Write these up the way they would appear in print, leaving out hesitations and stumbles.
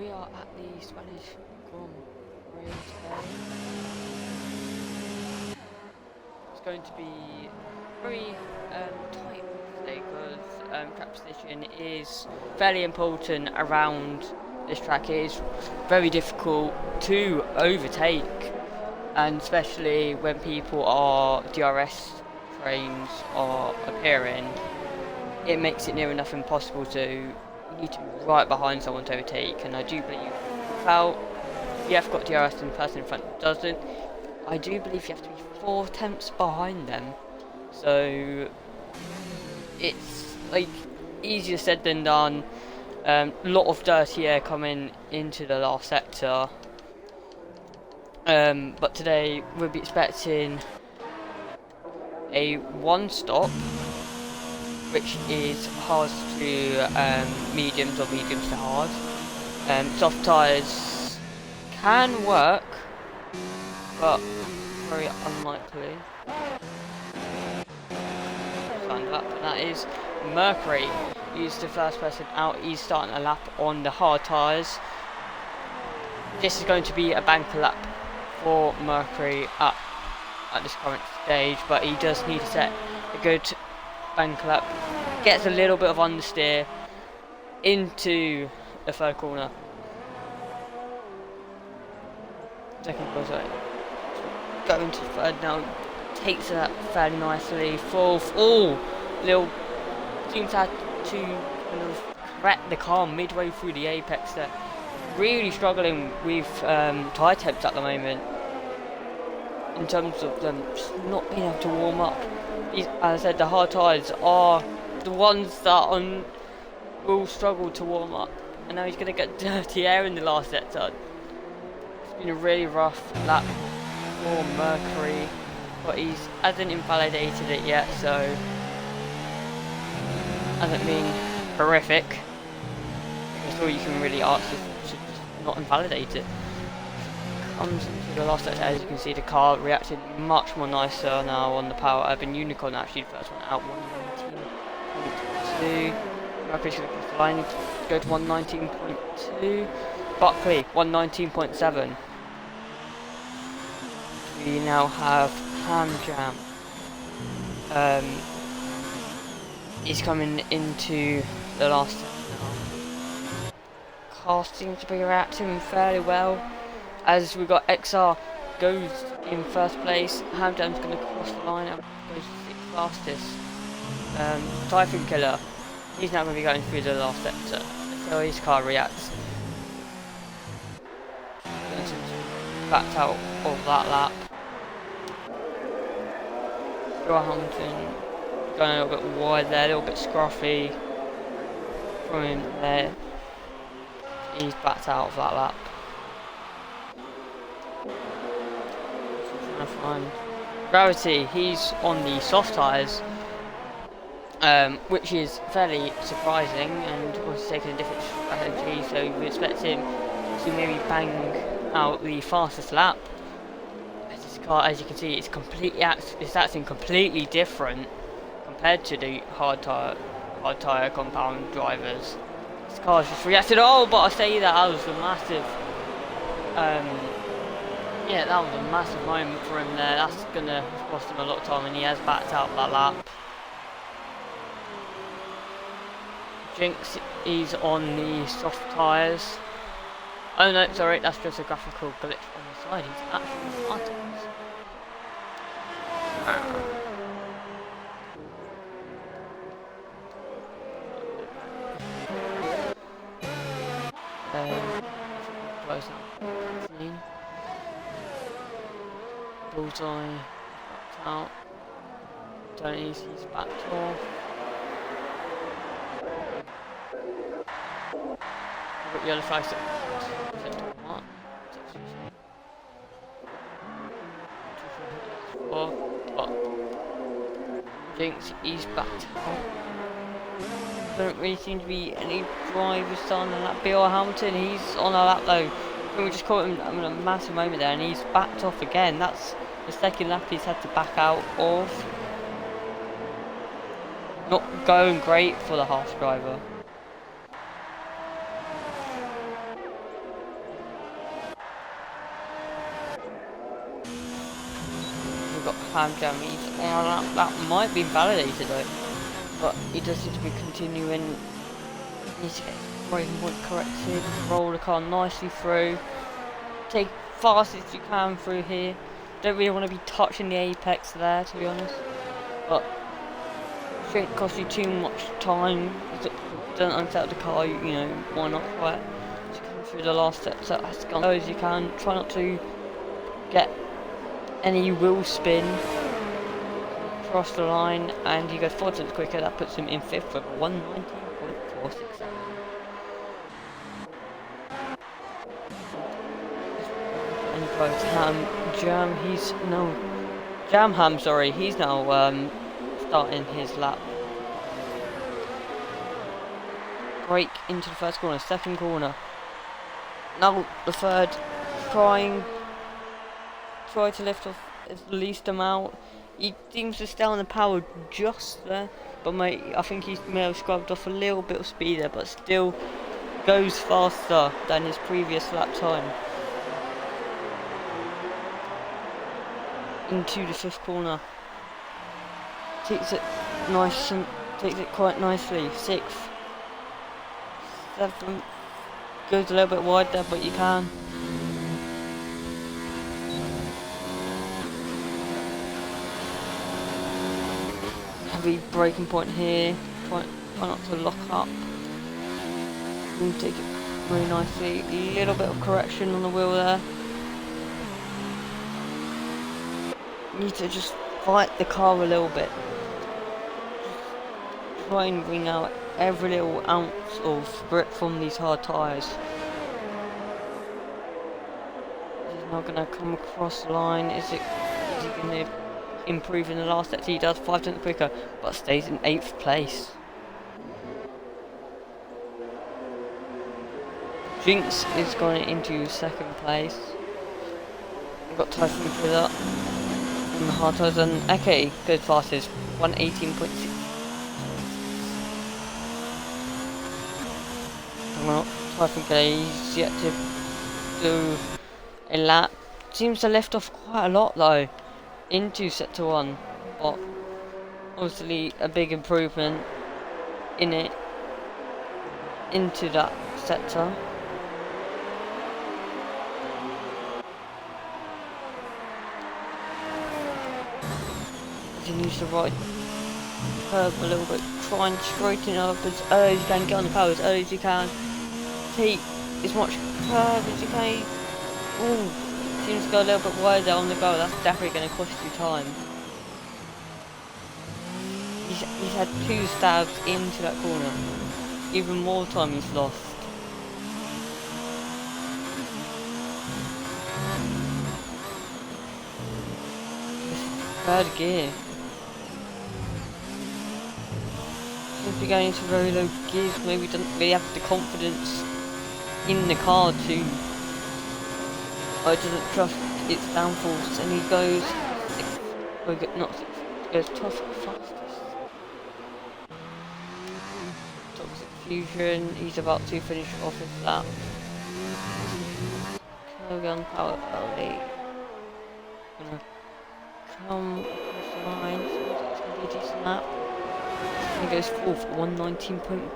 We are at the Spanish Grand Prix today. It's going to be very tight today because track position is fairly important around this track. It is very difficult to overtake, and especially when people are DRS trains are appearing, it makes it near enough impossible to need to be right behind someone to overtake. And I do believe without you have got DRS and the person in front doesn't, I do believe you have to be 4 tenths behind them. So it's like easier said than done. A lot of dirty air coming into the last sector. But today we'll be expecting a 1 stop, which is hard to mediums or mediums to hard. Soft tyres can work, but very unlikely. And that is Mercury. He's the first person out. He's starting a lap on the hard tyres. This is going to be a banker lap for Mercury at this current stage, but he does need to set a good banker lap. Gets a little bit of understeer into the third corner. Second corner, going to third now. Takes it up fairly nicely. Fourth, little seems to have to kind of correct the car midway through the apex there. Really struggling with tyre temps at the moment, in terms of them just not being able to warm up. As I said, the hard tyres are the ones that will struggle to warm up, and now he's going to get dirty air in the last sector. It's been a really rough lap for Mercury, but he hasn't invalidated it yet, so hasn't been horrific. That's all you can really ask, is to not invalidate it. Comes into the last sector. As you can see, the car reacted much more nicer now on the Power Urban Unicorn. Actually, the first one out, 119.2. Mercury's going to cross the line to go to 119.2. Buckley 119.7. We now have Ham Jam. He's coming into the last sector now. Car seems to be reacting fairly well. As we got XR goes in first place, Hamdam's going to cross the line and goes 6th fastest. Typhoon Killer, he's now going to be going through the last sector, so his car reacts. Backed out of that lap. Hamilton going a little bit wide there, a little bit scruffy from him there. He's backed out of that lap. Gravity, he's on the soft tyres, which is fairly surprising, and was taking a different strategy, so we expect him to maybe bang out the fastest lap. As this car, as you can see, it's acting completely different compared to the hard tyre compound drivers. This car's just reacted. But I say that was a massive yeah, that was a massive moment for him there. That's gonna cost him a lot of time, and he has backed out that lap. Jinx, he's on the soft tyres. Oh no, sorry, that's just a graphical glitch on the side. He's actually on hard tyres. Close now. Bullseye, backed out. Tony's, he's backed off. I've got yellow flags what? Jinx, he's backed out. Don't really seem to be any drivers on the lap. Bill Hamilton, he's on a lap though. We just caught him in a massive moment there, and he's backed off again. That's the second lap he's had to back out of. Not going great for the Haas driver. Palm Jam. He's on a lap that might be validated though, but he does seem to be continuing. He needs to get his braking point corrected, roll the car nicely through, take fastest you can through here. Don't really want to be touching the apex there, to be honest, but shouldn't cost you too much time. Don't unset the car, you know, why not try it? Just come through the last step so as low as you can. Try not to get any wheel spin. Cross the line, and he goes 4 tenths quicker. That puts him in 5th with 119.467. And both Jamham, sorry, he's now starting his lap. Brake into the first corner, second corner. Now the third, try to lift off the least amount. He seems to stay on the power just there, but I think he may have scrubbed off a little bit of speed there, but still goes faster than his previous lap time. Into the 5th corner. Takes it quite nicely. 6th. 7th. Goes a little bit wide there, but you can. Heavy braking point here. Try not to lock up. And take it really nicely. A little bit of correction on the wheel there. Need to just fight the car a little bit. Just try and wring out every little ounce of grip from these hard tyres. He's not going to come across the line. Is he going to improve in the last set? He does 5 tenths quicker, but stays in 8th place. Jinx is going into 2nd place. We've got Typhoon for that. And the hard tyres, and Eke goes fastest, 118.6. Well, Typhoon he's yet to do a lap. Seems to lift off quite a lot though into sector 1, but obviously a big improvement into that sector. Continues to ride curve a little bit, try and straighten up as early as you can, get on the power as early as you can, take as much curve as you can. Ooh, seems to go a little bit wider on the go. That's definitely going to cost you time. He's had 2 stabs into that corner. Even more time he's lost. Third gear. Seems to be going into very low gears. Maybe doesn't really have the confidence in the car to, or doesn't trust its downforce, and he goes 6th, or not 6th, he goes 12th fastest. Toxic Fusion, he's about to finish off his lap. Gun power early. Gonna come across the line, so it's gonna be a decent lap. He goes 4th, 119.1.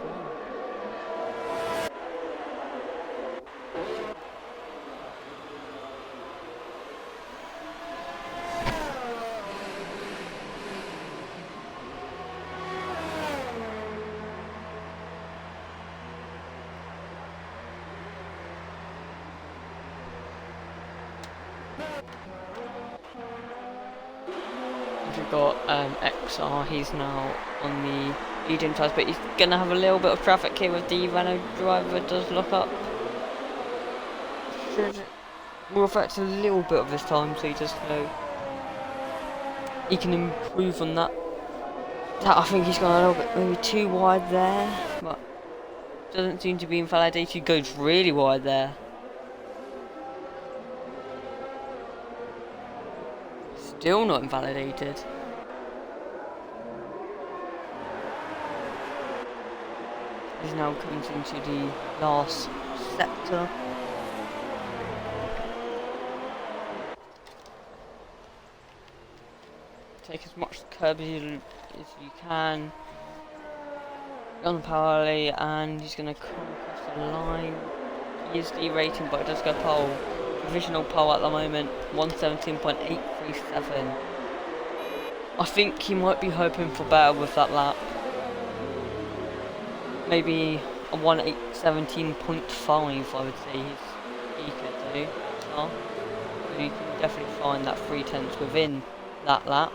We've got XR, he's now on the medium tyres, but he's going to have a little bit of traffic here with the Renault driver does lock up. Will affect a little bit of his time, so he does know he can improve on that. I think he's gone a little bit maybe too wide there, but doesn't seem to be invalidated. He goes really wide there. Still not invalidated. He's now comes into the last sector. take as much curb as you can on power alley, and he's going to come across the line. He is derating, but it does go pole. Provisional pole at the moment, 117.837. I think he might be hoping for better with that lap. Maybe a 1:17.5, I would say he could do. So you can definitely find that 3/10 within that lap.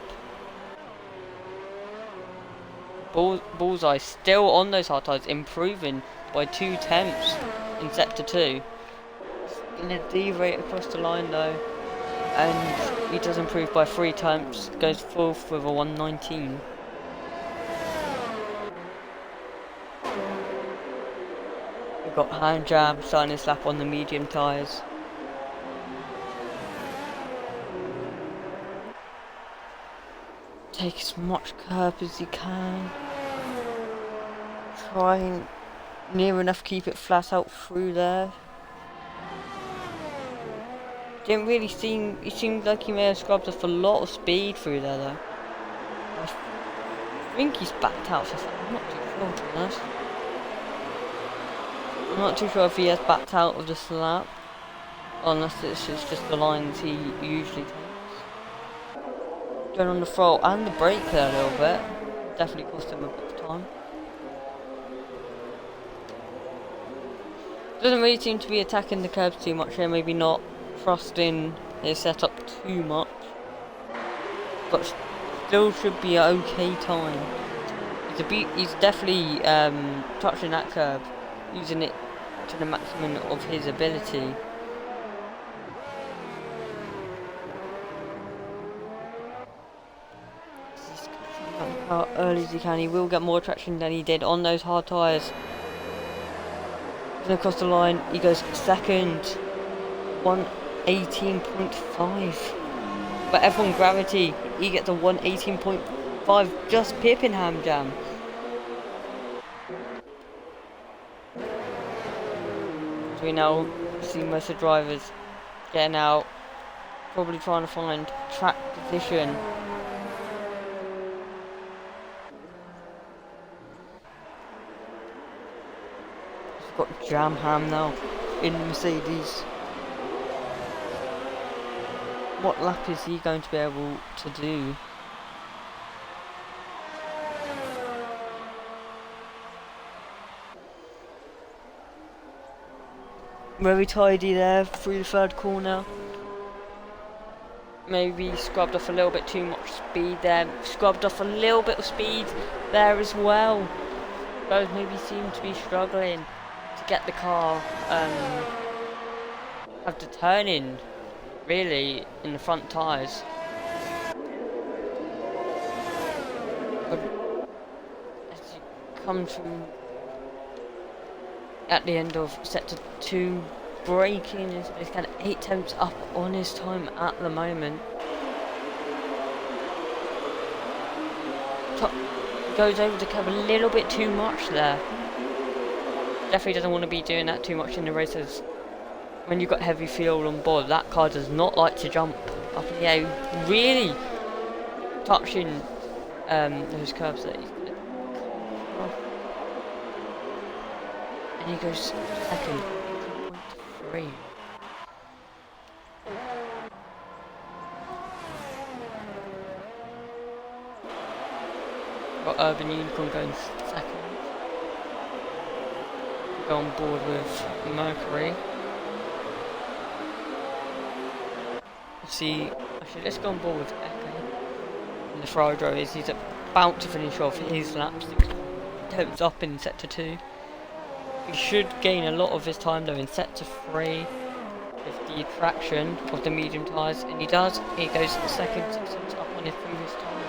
Bullseye still on those hard tyres, improving by 2/10 in sector 2. Gonna derate across the line though, and he does improve by 3/10, goes fourth with a 1:19. We've got hand jam starting his lap on the medium tyres. Take as much curb as you can. Try and near enough keep it flat out through there. Didn't really seem, it seemed like he may have scrubbed off a lot of speed through there though. I think he's backed out for something, I'm not too sure to be honest. I'm not too sure if he has backed out of this lap, unless this is just the lines he usually takes. Going on the throttle and the brake there a little bit, definitely cost him a bit of time. Doesn't really seem to be attacking the curbs too much here, maybe not thrusting his setup too much, but still should be an okay time. He's definitely touching that curb, using it to the maximum of his ability. He's going how early as he can. He will get more traction than he did on those hard tyres. Across the line, he goes second, 1:18.5. But F1 Gravity, he gets a 1:18.5, just pipping Ham Jam. So we now see most of the drivers getting out, probably trying to find track position. Got Jam Ham now in Mercedes. What lap is he going to be able to do? Very tidy there through the third corner. Maybe scrubbed off a little bit too much speed there. Scrubbed off a little bit of speed there as well. Both maybe seem to be struggling to get the car have to turn in really in the front tyres. But as you come to at the end of sector 2, braking is kind of 8 up on his time at the moment. Goes over the curb a little bit too much there. Definitely doesn't want to be doing that too much in the races. When you've got heavy fuel on board, that car does not like to jump up in the air. Really touching those curbs that he's gonna come off. And he goes second, 18.3. Got Urban Unicorn going second. Go on board with Mercury. See, actually, let's go on board with Echo. And the Ferrari driver is he's about to finish off his laps, 6 up in sector 2. He should gain a lot of his time though in sector 3 with the traction of the medium tyres, and he does. He goes second, 6 up on his previous time,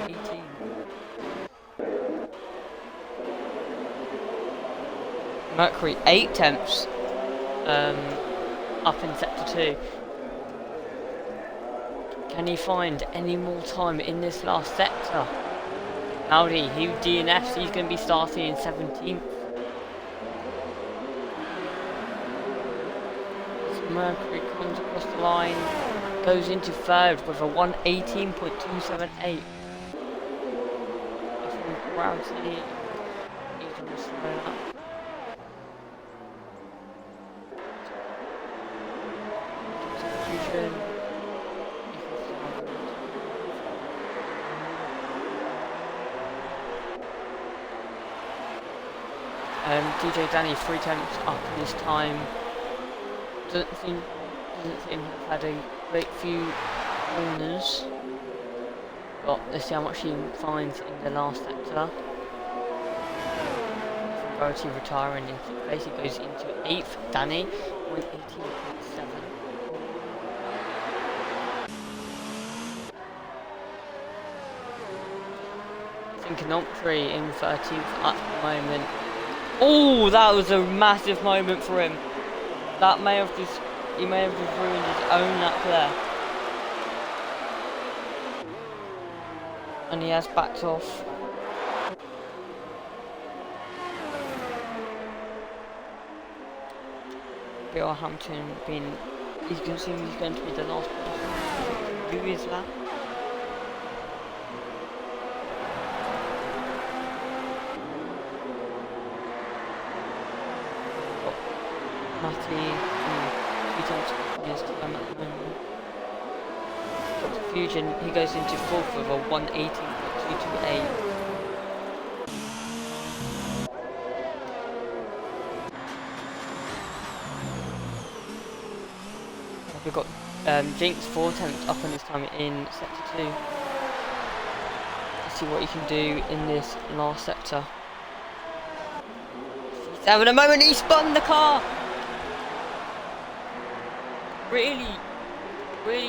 18. Mercury 8 up in sector 2. Can he find any more time in this last sector? Howdy, he DNFs, he's going to be starting in 17th. So Mercury comes across the line, goes into third with a 1:18.278. Gravity, he's going to slow that. Substitution. DJ Danny 3 attempts up in his time. Doesn't seem to have had a great few corners. But let's see how much he finds in the last sector. Priority retiring, he basically goes into 8th. Danny 1:18.7. Inconoptry in 13th at the moment. Oh, that was a massive moment for him. That may have just, he may have just ruined his own lap there. And he has backed off. Bill Hampton being, he's going to be the last person to do his lap. Matty, 3 times in his time at the moment. Dr. Fusion, he goes into 4th with a 1:18.228. We've got Jinx 4 attempts up on his time in sector 2. Let's see what he can do in this last sector. He's having a moment, he spun the car! Really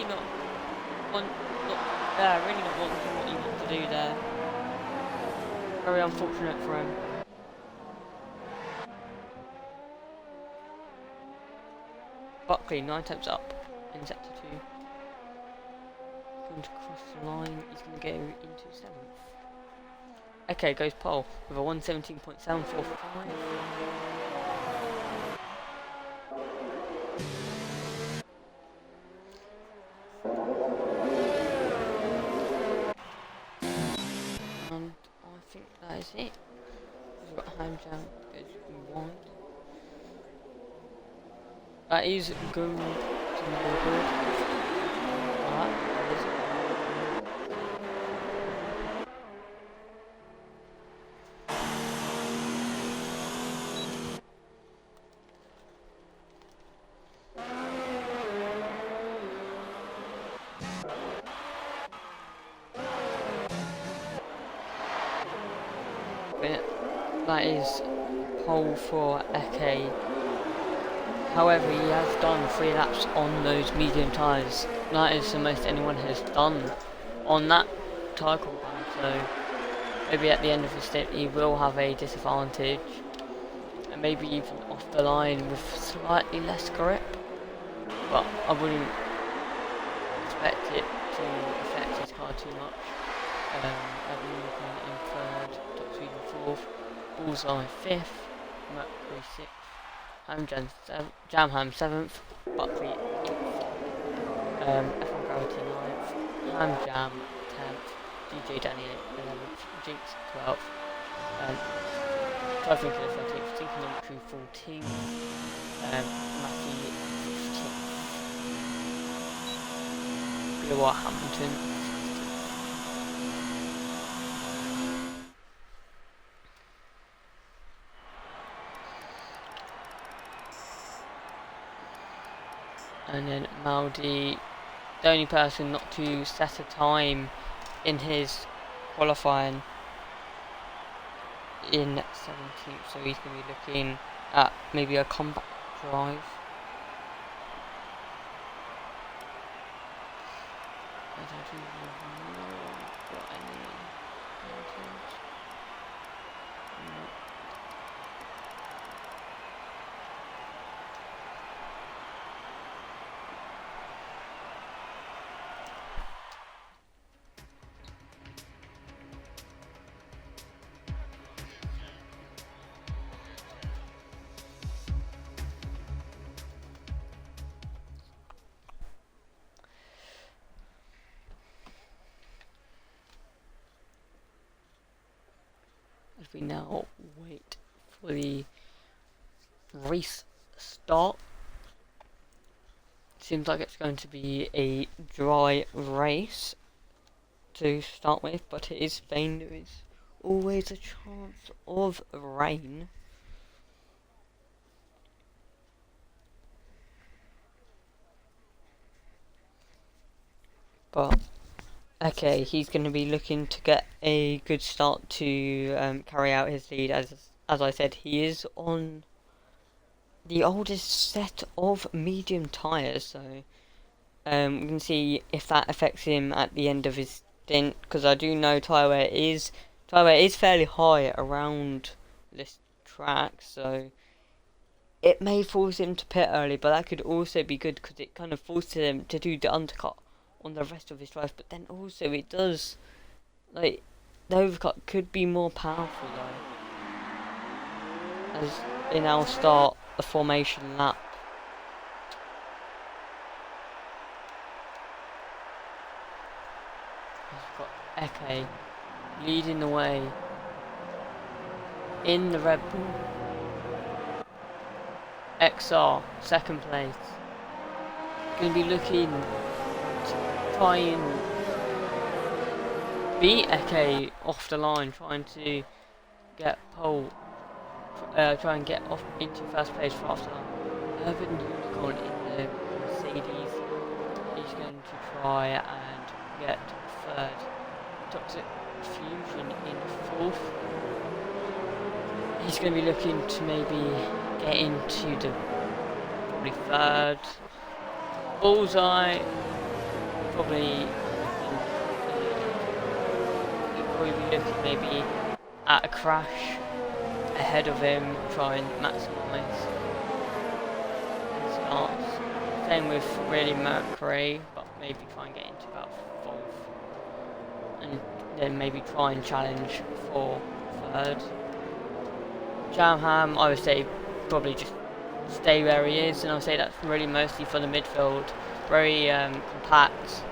not wanting what he wanted to do there. Very unfortunate for him. Buckley 9 attempts up in sector 2. Going to cross the line, he's going to go into 7th. Okay, goes pole with a 1:17.745. And I think that is it. We've got hand jam, goes wide. That is going to be good. That is pole for Eke. However, he has done 3 laps on those medium tyres. That is the most anyone has done on that tyre compound. So maybe at the end of the stint he will have a disadvantage, and maybe even off the line with slightly less grip. But I wouldn't expect it to affect his car too much. Evan in 3rd, Top Sweden 4th, Bullseye 5th, Mercury 6th, Jamham 7th, Buckley 8th, F1 Gravity 9th, Ham Jam 10th, DJ Danny 11th, Jinx 12th, Driving Killer 13th, Thinking on Crew 14th, Matthew 15th, Bill Hamilton. And then Maldi, the only person not to set a time in his qualifying, in 17th, so he's going to be looking at maybe a comeback drive. I don't even know what any mountains. we now wait for the race start. Seems like it's going to be a dry race to start with, but it is Spain. There is always a chance of rain. But okay, he's going to be looking to get a good start to carry out his lead. As I said, he is on the oldest set of medium tyres, so we can see if that affects him at the end of his stint, because I do know tyre wear is fairly high around this track, so it may force him to pit early, but that could also be good because it kind of forces him to do the undercut on the rest of his drive. But then also it does, like, the overcut could be more powerful though, as they now start the formation lap. We've got Eke leading the way in the Red Bull. XR second place. Going to be looking to try and beat Eke off the line, trying to get pole. Try and get off into first place for after Urban Unicorn in the Mercedes. He's going to try and get third. Toxic Fusion in fourth. He's going to be looking to maybe get into the probably third. Bullseye probably be looking maybe at a crash ahead of him, try and maximise his starts. Same with really Mercury, but maybe try and get into about fourth, and then maybe try and challenge for third. Jamham, I would say probably just stay where he is, and I would say that's really mostly for the midfield. Very compact,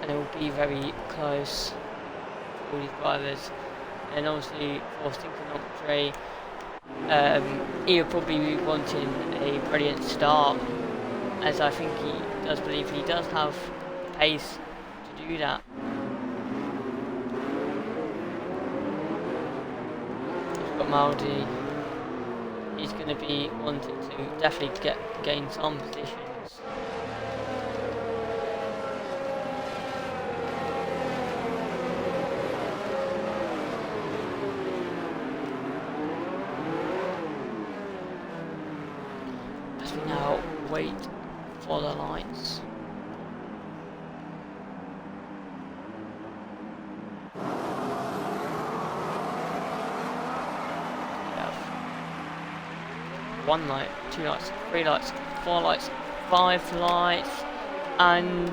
and it will be very close for all these drivers. And obviously for Synchronometry, he will probably be wanting a brilliant start, as I think he does believe he does have the pace to do that. We've got Maldi. He's going to be wanting to definitely gain some positions. As we now wait for the lights. One light, two lights, three lights, four lights, five lights, and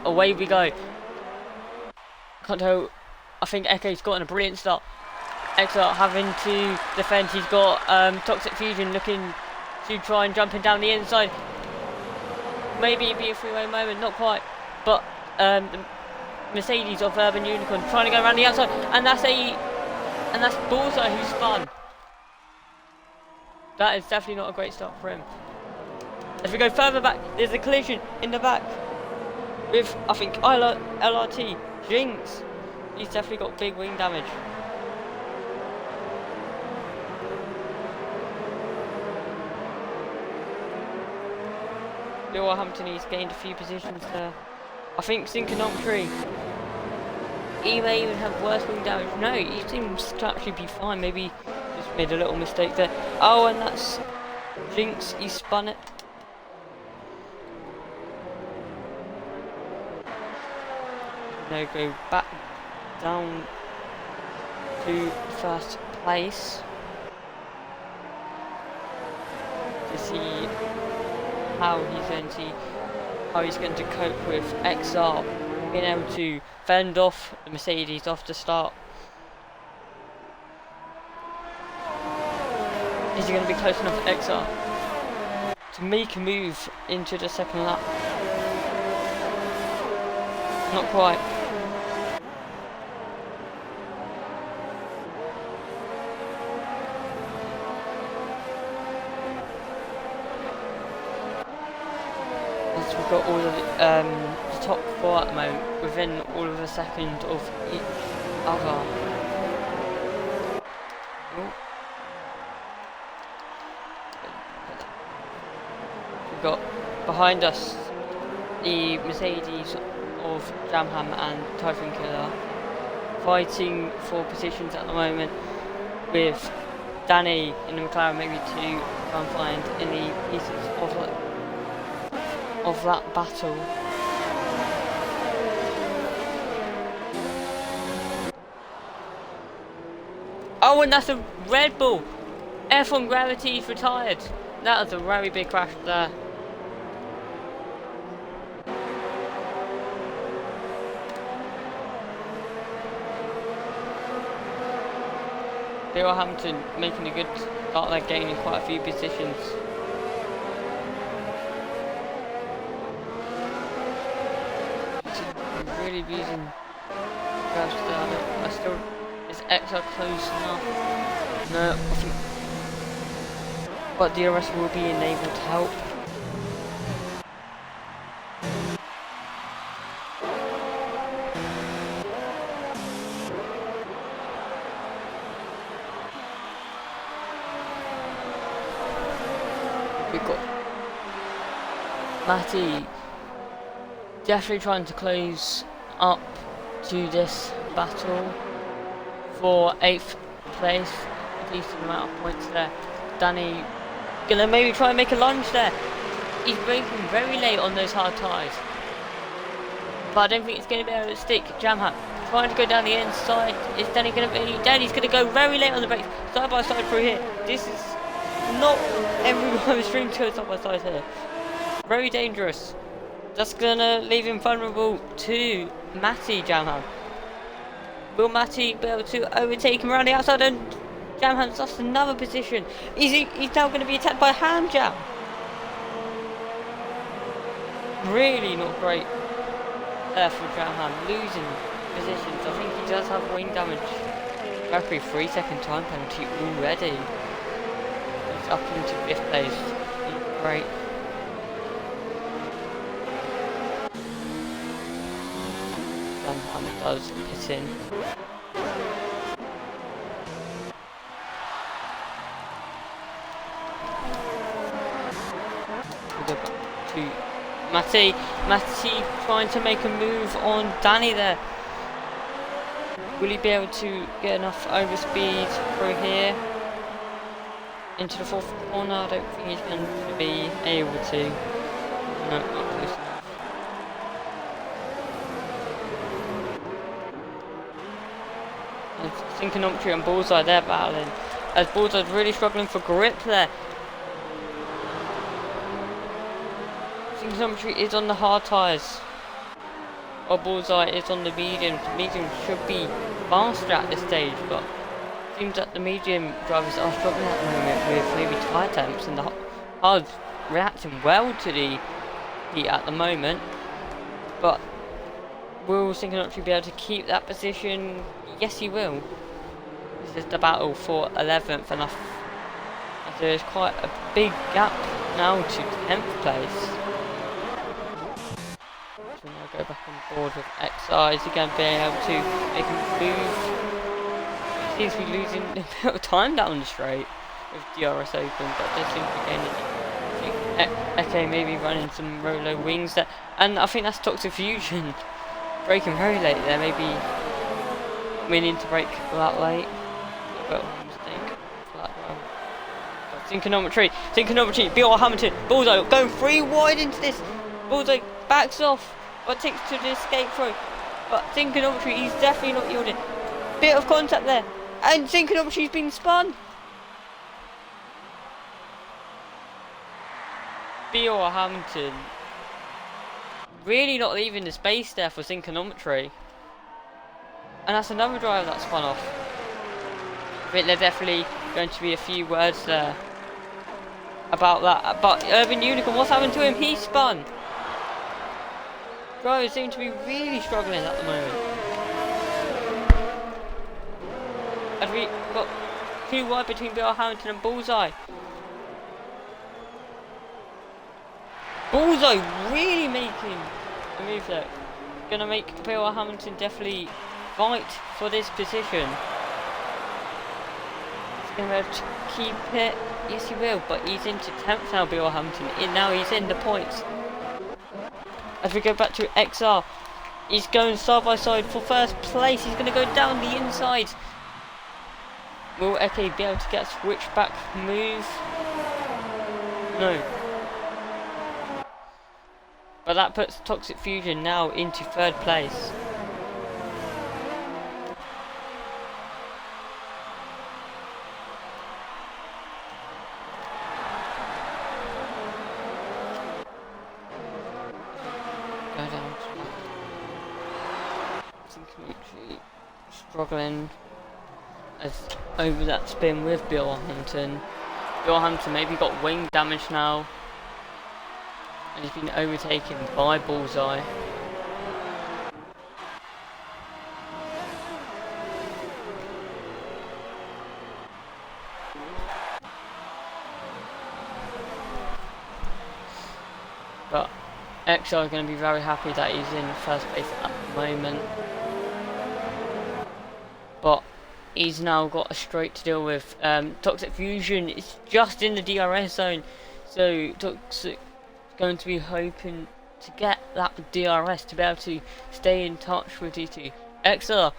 away we go. Can't tell. I think Eke's gotten a brilliant start. XR having to defend. He's got Toxic Fusion looking to try and jumping down the inside. Maybe it'd be a freeway moment, not quite. But the Mercedes of Urban Unicorn trying to go around the outside, and that's Bullseye who spun. That is definitely not a great start for him. As we go further back, there's a collision in the back with, I think, LRT. Jinx. He's definitely got big wing damage. Bill Hampton, he's gained a few positions there. I think Synchronometry, he may even have worse wing damage. No, he seems to actually be fine. Maybe just made a little mistake there. Oh, and that's Jinx, he spun it. Now go back down to first place to see how he's going to cope with XR being able to fend off the Mercedes off the start. Is he going to be close enough to XR to make a move into the second lap? Not quite. we've got all of the top four at the moment within all of a second of each other. Ooh. We've got behind us the Mercedes of Jamham and Typhoon Killer fighting for positions at the moment, with Danny in the McLaren maybe to try and find any pieces of that battle. Oh, and that's a Red Bull! F1 Gravity's retired. That was a very big crash there. Hamilton making a good start there, gaining quite a few positions. Really losing grabs there. I still, is XR close enough? No, I think, but DRS will be enabled to help. We've got Matty definitely trying to close up to this battle for 8th place, a decent amount of points there. Danny gonna maybe try and make a lunge there. He's braking very late on those hard tyres, but I don't think it's gonna be able to stick. Jamham trying to go down the inside. Is Danny gonna be? Danny's gonna go very late on the brakes, side by side through here. This is not everyone is streamed to go side by side here. Very dangerous. That's gonna leave him vulnerable to Matty Jamham. Will Matty be able to overtake him around the outside? And Jamham's lost another position. He's now going to be attacked by Hamjam. Really not great there for Jamham, losing positions. I think he does have wing damage. Referee 3-second time penalty already. He's up into 5th place. Great. Jamham does pit in. We go back to Matty. Matty trying to make a move on Danny there. Will he be able to get enough overspeed through here into the 4th corner? I don't think he's going to be able to. No, not close enough. Synchronometry and Bullseye, they're battling, as Bullseye's really struggling for grip there. Synchronometry is on the hard tyres, while Bullseye is on the medium. The medium should be faster at this stage, but it seems that the medium drivers are struggling at the moment with maybe tyre temps, and the hard's reacting well to the heat at the moment. But will Synchronometry be able to keep that position? Yes, he will. This is the battle for 11th, and there is quite a big gap now to 10th place. So now go back on board with XR. Is he going to be able to make a move? He seems to be losing a bit of time down the straight with DRS open, but there seems to be gaining. Eke maybe running some Rolo wings there, and I think that's Toxic Fusion braking very late there, maybe meaning to brake that late. But mistake for that one. Synchronometry, BR Hamilton, Bullseye going 3 wide into this. Bullseye backs off, but takes to the escape through. But Synchronometry, he's definitely not yielding. Bit of contact there, and Synchronometry's been spun. BR Hamilton really not leaving the space there for Synchronometry. And that's another driver that spun off. I think there's definitely going to be a few words there about that. But Urban Unicorn, what's happened to him? He spun. Drivers seem to be really struggling at the moment. And we got 2 wide between BR Hamilton and Bullseye. Bullseye really making a move there. Gonna make Bill Hamilton definitely fight for this position. He's gonna be able to keep it. Yes, he will, but he's into 10th now, Bill Hamilton. Now he's in the points. As we go back to XR, he's going side by side for first place. He's gonna go down the inside. Will Eke be able to get a switchback move? No. But that puts Toxic Fusion now into 3rd place. Go down to struggling as over that spin with Bill Hampton. Bill Hampton maybe got wing damage now. And he's been overtaken by Bullseye. But XR are going to be very happy that he's in 1st place at the moment. But he's now got a straight to deal with. Toxic Fusion is just in the DRS zone. So Toxic going to be hoping to get that DRS to be able to stay in touch with D2. XR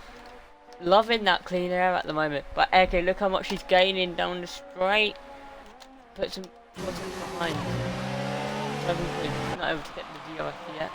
loving that clean air at the moment, but okay, look how much he's gaining down the straight. Puts him behind. 7 points, not able to get the DRS yet.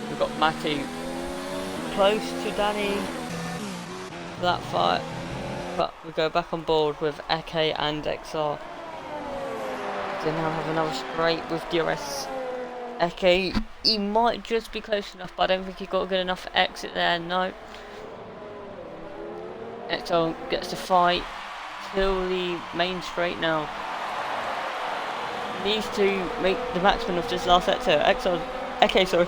We've got Matty close to Danny for that fight, but we go back on board with Eke and XR. They now have another straight with DRS. Eke, he might just be close enough, but I don't think he got a good enough exit there, no. XR gets to fight till the main straight now. Needs to make the maximum of this last sector. Eke, sorry,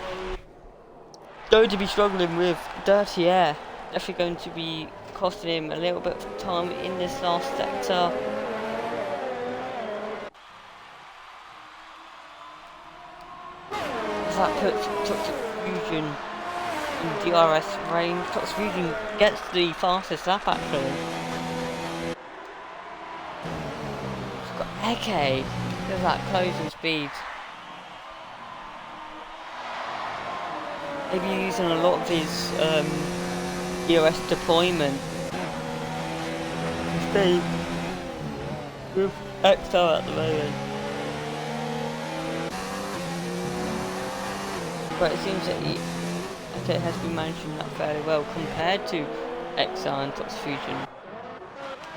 going to be struggling with dirty air. Definitely going to be costing him a little bit of time in this last sector. That puts Toxic Fusion in DRS range. Toxic Fusion gets the fastest lap actually. It's got Eke. Look at that closing speed. Maybe using a lot of his DRS deployment. Stay with XR at the moment. But it seems that Eke has been managing that fairly well compared to XR and Toxic Fusion.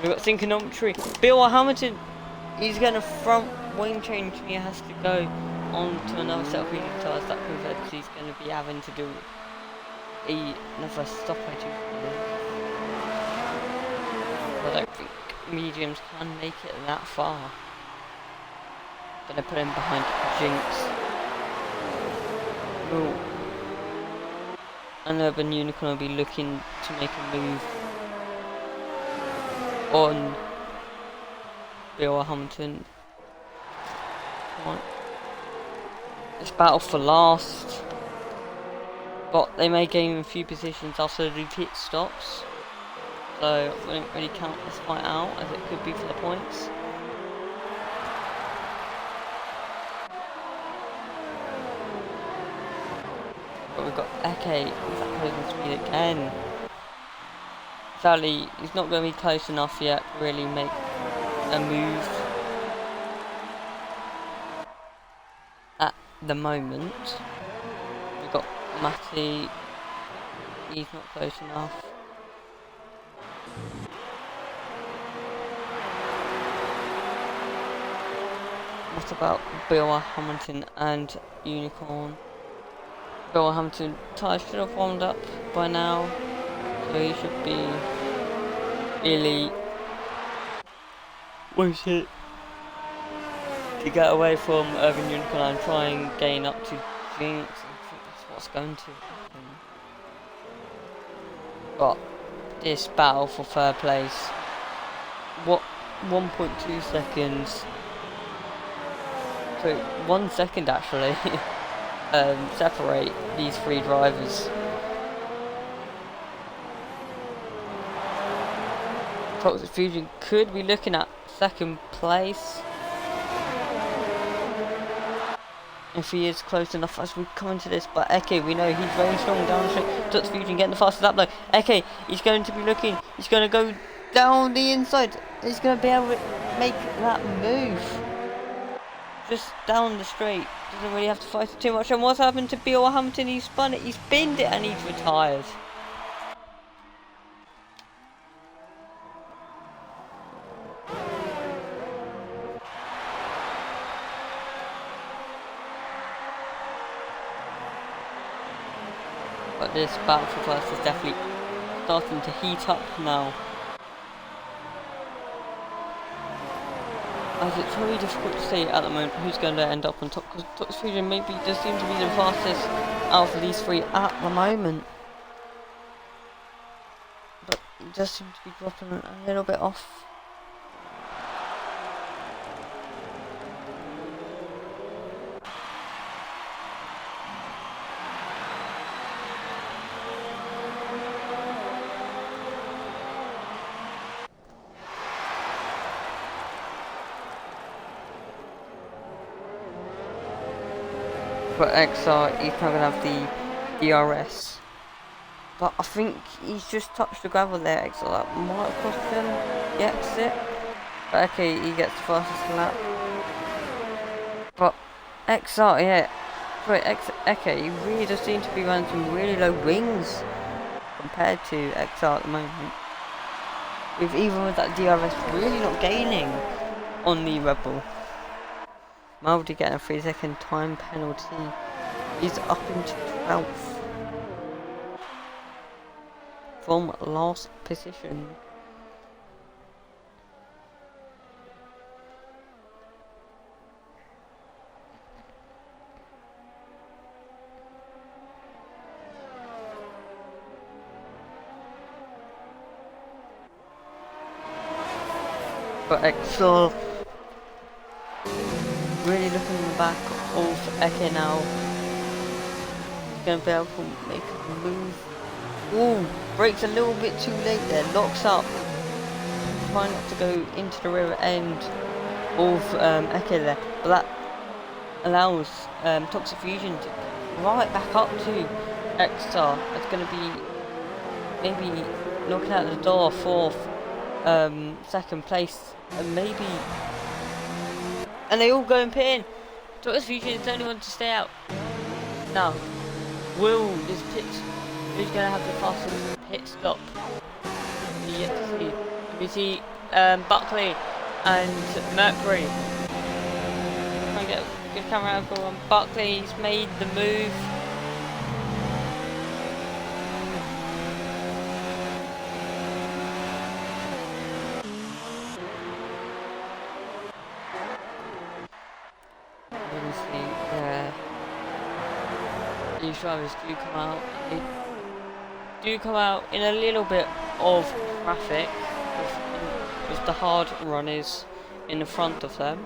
We've got Synchronometry. Bill Hamilton, he's going to front wing change and he has to go on to another set of medium tyres. That proves that he's going to be having to do another stoppage. I don't think mediums can make it that far. Gonna put him behind Jinx. Ooh. An Urban Unicorn will be looking to make a move on Bill Hamilton. Come on. This battle for last, but they may gain a few positions after the pit stops, so we don't really count this fight out as it could be for the points. But we've got Eke with that closing speed again. Sadly, he's not going to be close enough yet to really make a move at the moment. We've got Matty, he's not close enough. What about Bill Hamilton and Unicorn? Bill Hamilton tyres should have warmed up by now, so he should be really wanted to get away from Urban Unicorn and try and gain up to Jinx. I think that's what's going to happen. But this battle for third place, what, 1.2 seconds, so 1 second actually, separate these three drivers. Toxic Fusion could be looking at second place if he is close enough as we come into this, but Eke, we know he's very strong down the straight. Toxic Fusion getting the fastest lap though. Eke, he's going to be looking, he's going to go down the inside, he's going to be able to make that move just down the straight, doesn't really have to fight it too much. And what's happened to Bill Hamilton? He's spun it, he's binned it, and he's retired. But this battle for first is definitely starting to heat up now, as it's very difficult to say at the moment who's going to end up on top, because Toxic Fusion maybe does seem to be the fastest out of these three at the moment, but it does seem to be dropping a little bit off. But XR, he's now going to have the DRS. But I think he's just touched the gravel there, XR. That might have cost him the exit. But okay, he gets the fastest lap. But XR, yeah. Right, Eke, he really does seem to be running some really low wings compared to XR at the moment. Even with that DRS really not gaining on the Red Bull. Maldi getting a 3-second time penalty. He's up into 12th from last position. But Exor really looking in the back of Eke now. He's going to be able to make a move. Ooh, brakes a little bit too late there, locks up. Trying not to go into the rear end of Eke there. But that allows Toxic Fusion to right back up to X-Star. It's going to be maybe knocking out the door for second place. And maybe... And they all go and pit in. Toxic Fusion is the only one to stay out. Now, will this pit... Who's going to have the fastest pit stop? We yet to see. We see Buckley and Mercury. Try and get a good camera angle on Buckley. He's made the move. These drivers do come out. They do come out in a little bit of traffic with the hard runners in the front of them.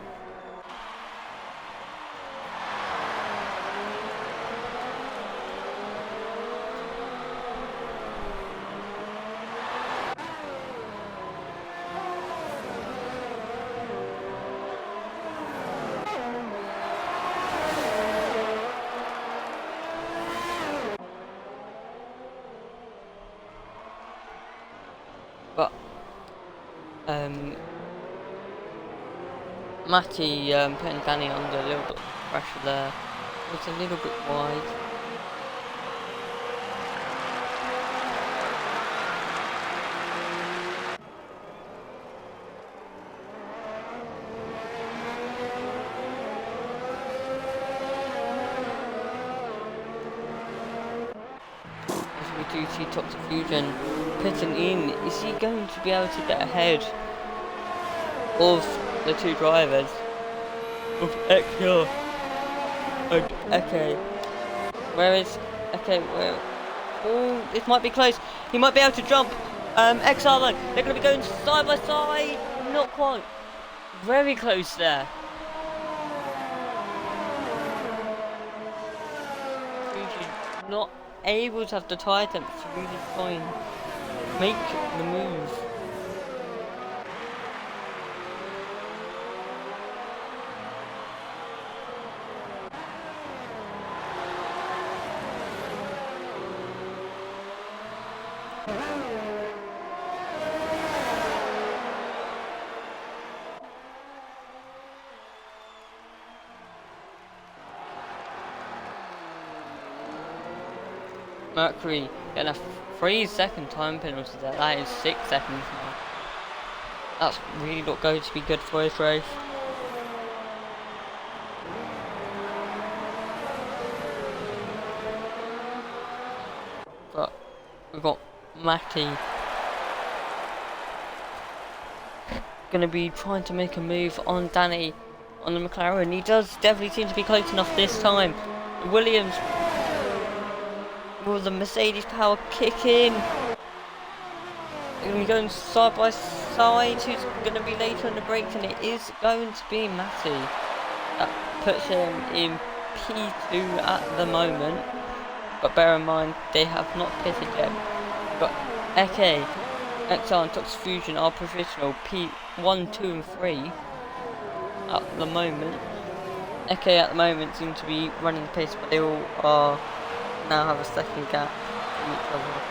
But Matty putting Danny under a little bit of pressure there. It's a little bit wide. As we do see Toxic Fusion pitting in. Is he going to be able to get ahead of the two drivers of XR and Eke? Where is Eke? Where? Oh, this might be close. He might be able to jump. XR though, they're going to be going side by side. Not quite. Very close there. Not able to have the tire temps to really try and make the move. Mercury getting a 3-second time penalty there. That is 6 seconds now. That's really not going to be good for his race. But we've got Matty going to be trying to make a move on Danny on the McLaren. He does definitely seem to be close enough this time. Williams. Will the Mercedes power kick in? They're going to be going side by side. Who's going to be later on the brakes? And it is going to be Matty. That puts him in P2 at the moment. But bear in mind, they have not pitted yet. But Eke, XR and Toxic Fusion are provisional P1, 2 and 3 at the moment. Eke at the moment seem to be running the pace, but they all are now have a second gap from each other.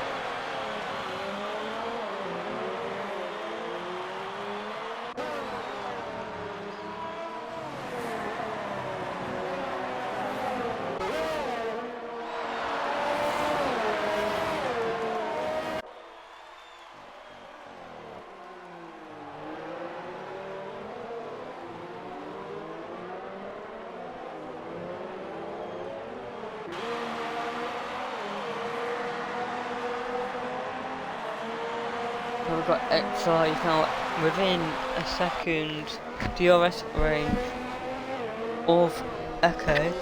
We've got XI now within a second DRS range of Echo.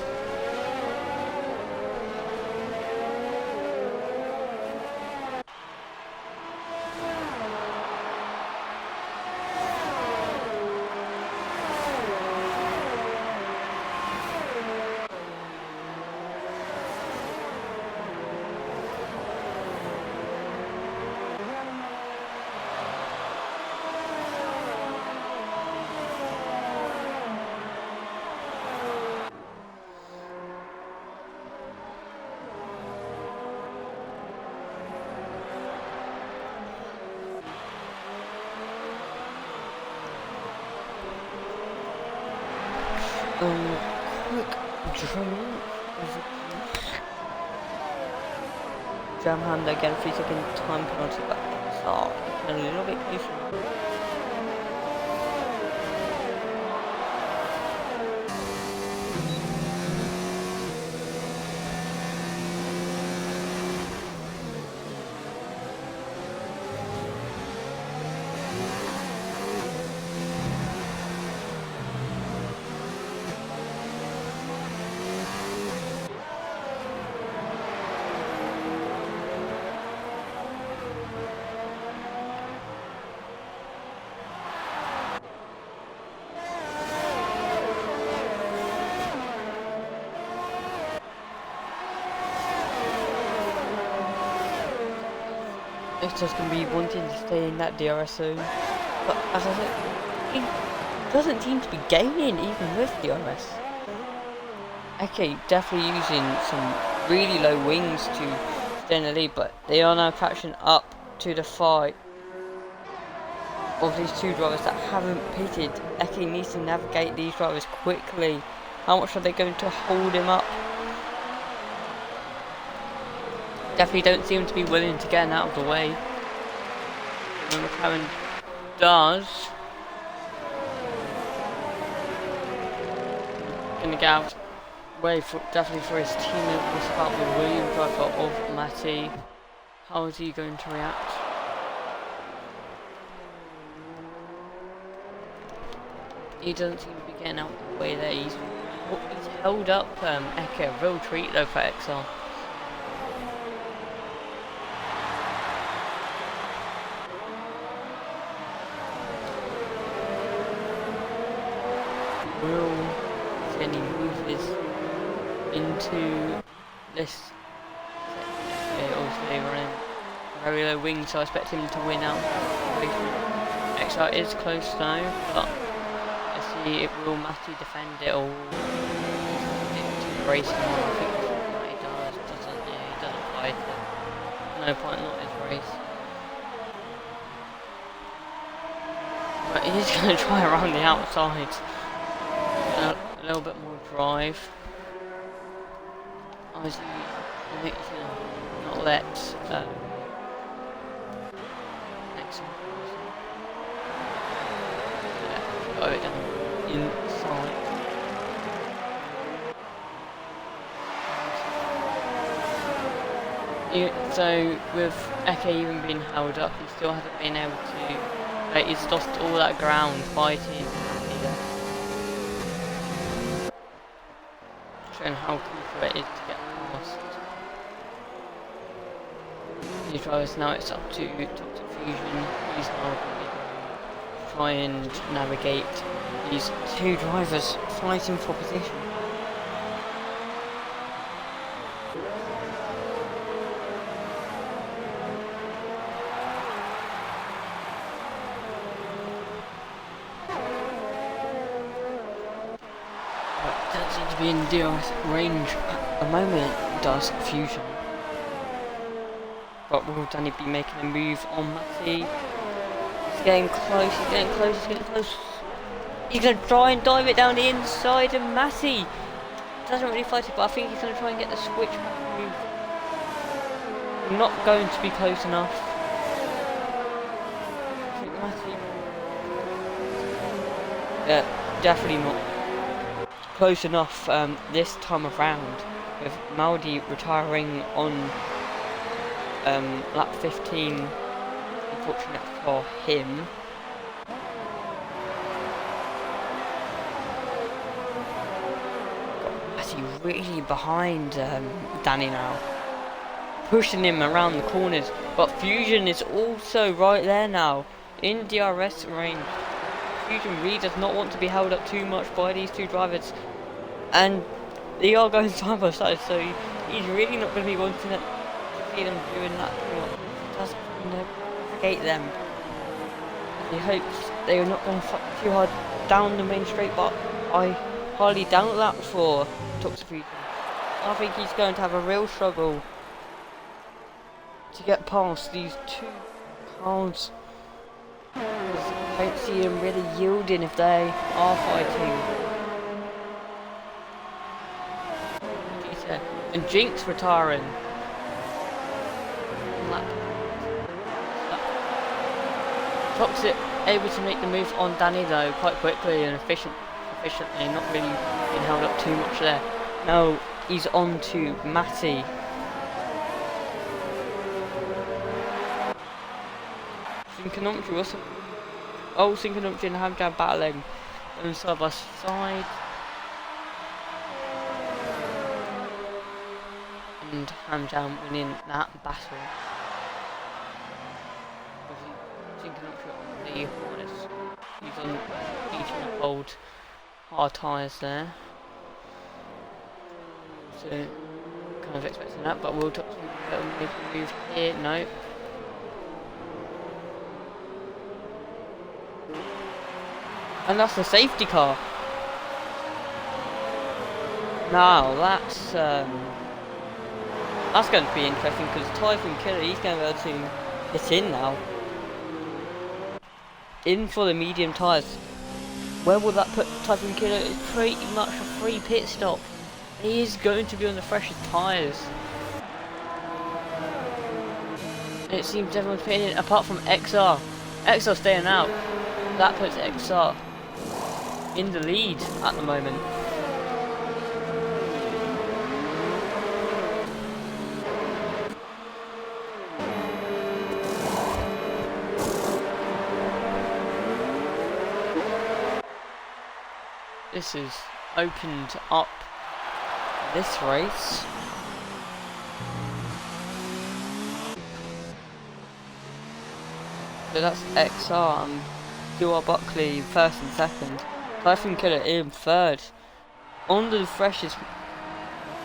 Quick drill. Jam hand again, 3-second time penalty, but it's a little bit closer. It's just going to be wanting to stay in that DRS zone, but as I said, it doesn't seem to be gaining even with DRS. Okay, definitely using some really low wings to stay in the lead, but they are now catching up to the fight of these two drivers that haven't pitted. Eke needs to navigate these drivers quickly. How much are they going to hold him up? Definitely don't seem to be willing to get him out of the way. And McLaren does. Gonna get out of the way for, definitely for his teammate. This about the Williams driver of Matty. How is he going to react? He doesn't seem to be getting out of the way there. He's held up Eka. Real treat though for XR. Will any moves into this? Also, they running very low wing, so I expect him to win out. XR is close though, but let's see if will Matty defend it or race him on. I think he doesn't. Yeah, he doesn't fight it. No point, not his race. But he's going to try around the outside. A little bit more drive. Obviously, he's going to not let next one. Yeah, got it down inside. So with Eke even being held up, he still hasn't been able to. He's lost all that ground fighting. Showing how crucial it is to get past. These drivers now it's up to Toxic Fusion. He's now going to try and navigate these two drivers fighting for position. Be in DRS range at the moment, does Fusion. But will Danny be making a move on Matty? He's getting close, he's getting close, he's getting close. He's going to try and dive it down the inside of Matty. Doesn't really fight it, but I think he's going to try and get the switch back move. Not going to be close enough. I think Matty... Yeah, definitely not close enough this time around, with Maldi retiring on lap 15, unfortunate for him. Matty really behind Danny now, pushing him around the corners, but Fusion is also right there now, in DRS range. Fusion really does not want to be held up too much by these two drivers, and they are going side by side, so he's really not going to be wanting to see them doing that too much. He does navigate them. He hopes they are not going to fight too hard down the main straight, but I hardly doubt that for Toxic Fusion. I think he's going to have a real struggle to get past these two cars. I don't see them really yielding if they are fighting. And Jinx retiring. Toxic able to make the move on Danny though quite quickly and efficiently, not really being held up too much there. Now he's on to Matty. Synchronometry also. Oh, Synchronometry and Hamjam battling side by side. And Hamjam winning that battle. Synchronometry on the harness. He's on each of the old hard tyres there. So, kind of expecting that, but we'll talk to him make a move here. No. And that's the safety car. Now that's going to be interesting because Typhoon Killer, he's going to be able to hit in now. In for the medium tyres. Where will that put Typhoon Killer? It's pretty much a free pit stop. He is going to be on the freshest tyres. It seems everyone's pitting in apart from XR. XR staying out. That puts XR in the lead at the moment. This has opened up this race. So that's XR and Stuart Buckley first and second. Typhoon Killer in third. On the freshest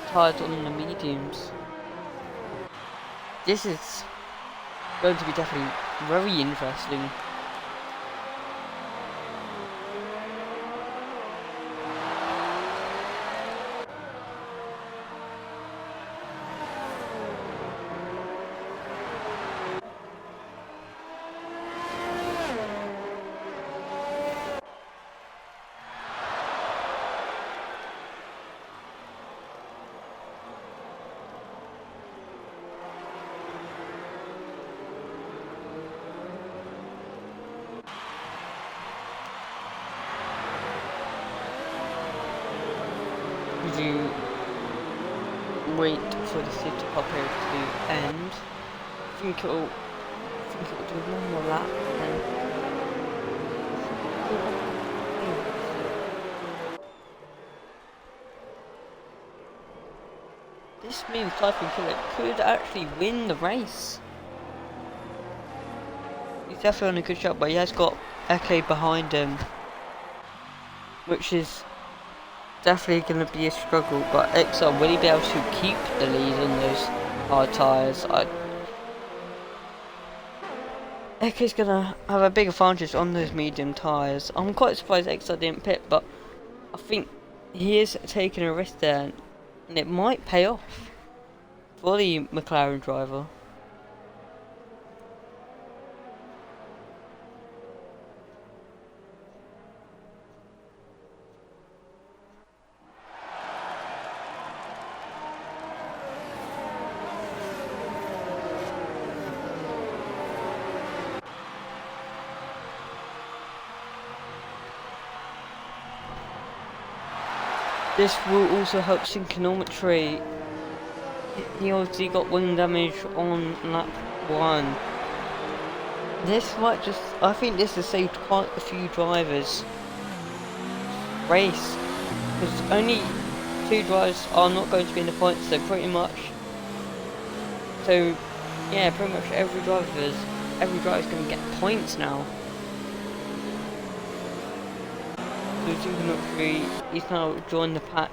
tyres on the mediums. This is going to be definitely very interesting. You wait for the safety car period to end. I think it'll do one more lap and then this means Typhoon Killer could actually win the race. He's definitely on a good shot, but he has got Eke behind him, which is definitely going to be a struggle. But XR, will he be able to keep the lead on those hard tyres? Eke's going to have a big advantage on those medium tyres. I'm quite surprised XR didn't pit, but I think he is taking a risk there, and it might pay off for the McLaren driver. This will also help synchronometry. He obviously got wing damage on lap 1. This might just, I think this has saved quite a few drivers race, because only 2 drivers are not going to be in the points, so pretty much every driver's going to get points now. So synchronometry, he's now joined the pack,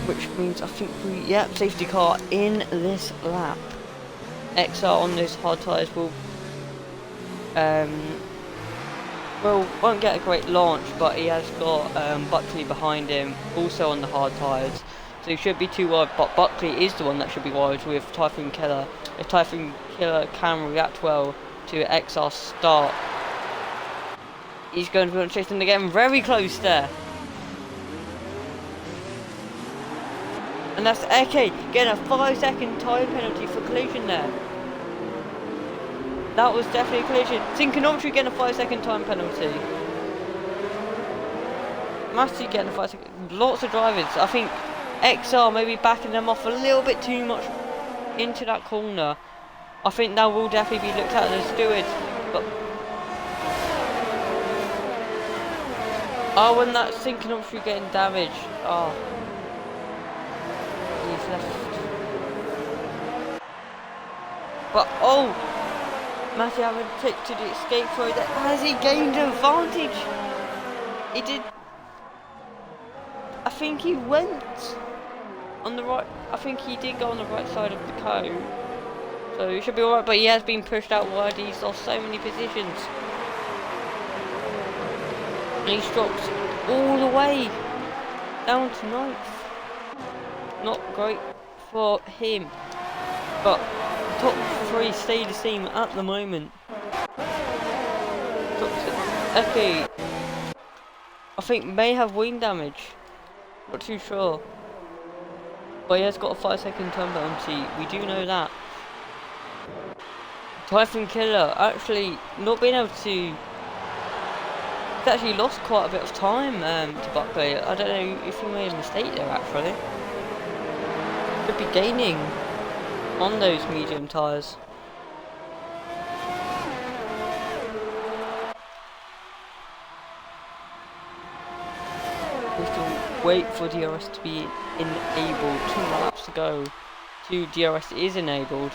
which means I think safety car in this lap. XR on those hard tyres won't get a great launch, but he has got Buckley behind him, also on the hard tyres, so he should be too wide. But Buckley is the one that should be wide with Typhoon Killer. If Typhoon Killer can react well to XR start, he's going to be on chasing again, very close there. And that's Eke getting a 5-second time penalty for collision there. That was definitely a collision. Synchronometry getting a 5-second time penalty. Massey getting a 5-second. Lots of drivers. I think XR maybe backing them off a little bit too much into that corner. I think that will definitely be looked at as stewards. But when that synchronometry getting damaged. He's left. But Matthew having to take to the escape throw there. Has he gained an advantage? He did. I think he went on the right. I think he did go on the right side of the cone, so he should be alright. But he has been pushed out wide. He's lost so many positions. And he's dropped all the way down to 9th. Not great for him, but top 3 stay the same at the moment. Eke, I think, may have wing damage, not too sure, but he has got a 5-second time penalty, we do know that. Typhoon Killer actually not being able to, he's actually lost quite a bit of time to Buckley. I don't know if he made a mistake there actually. Could be gaining on those medium tyres. wait for DRS to be enabled. 2 laps to go. DRS is enabled.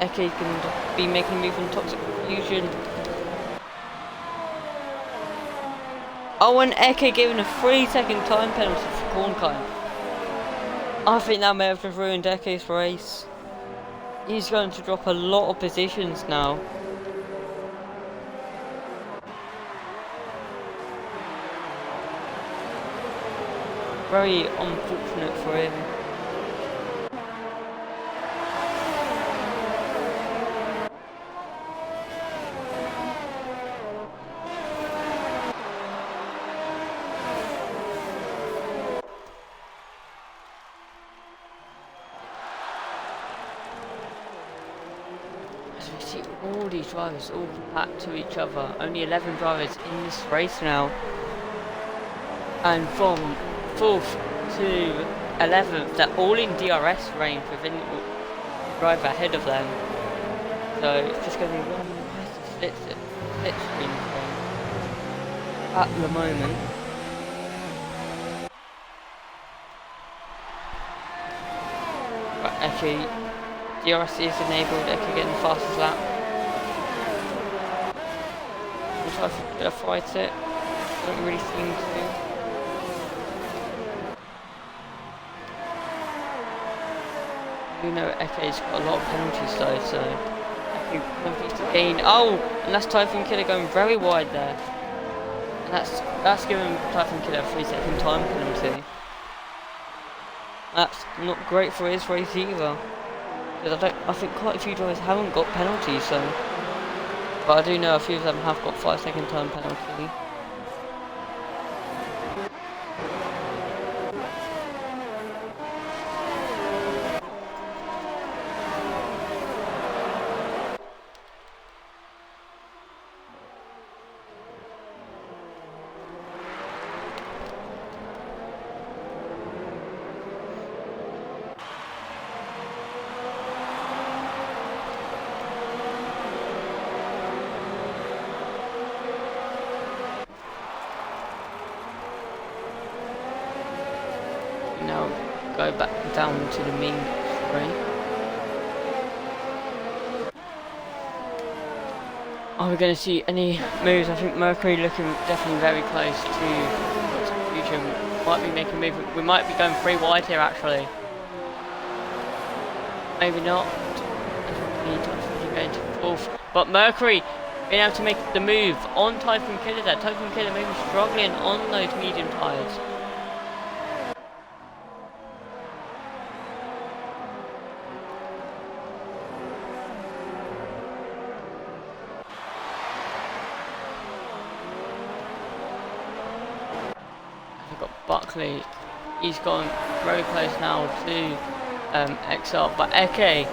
Eke can be making a move on Toxic Fusion. Oh, and Eke given a 3-second time penalty for corn cone. I think that may have just ruined Eke's race. He's going to drop a lot of positions now. Very unfortunate for him. As we see all these drivers all compact to each other, only 11 drivers in this race now. And from 4th to 11th, they're all in DRS range within the driver ahead of them. So it's just going to be one split screen thing at the moment. Right, actually, DRS is enabled. Eke getting the fastest lap. We'll try to fight it. Don't really seem to. You know Eke's got a lot of penalties though, so Eke penalties to gain. Oh, and that's Typhoon Killer going very wide there, and that's giving Typhoon Killer a 3-second time penalty. That's not great for his race either, because I think quite a few drivers haven't got penalties. So, but I do know a few of them have got 5-second time penalty. Now go back down to the main screen. Are we going to see any moves? I think Mercury looking definitely very close to Fusion. Might be making a move. We might be going 3 wide here actually. Maybe not. Going to 4th. But Mercury being able to make the move on Typhoon Killer there. Typhoon Killer maybe struggling on those medium tyres. Buckley, he's gone very close now to XR, but Eke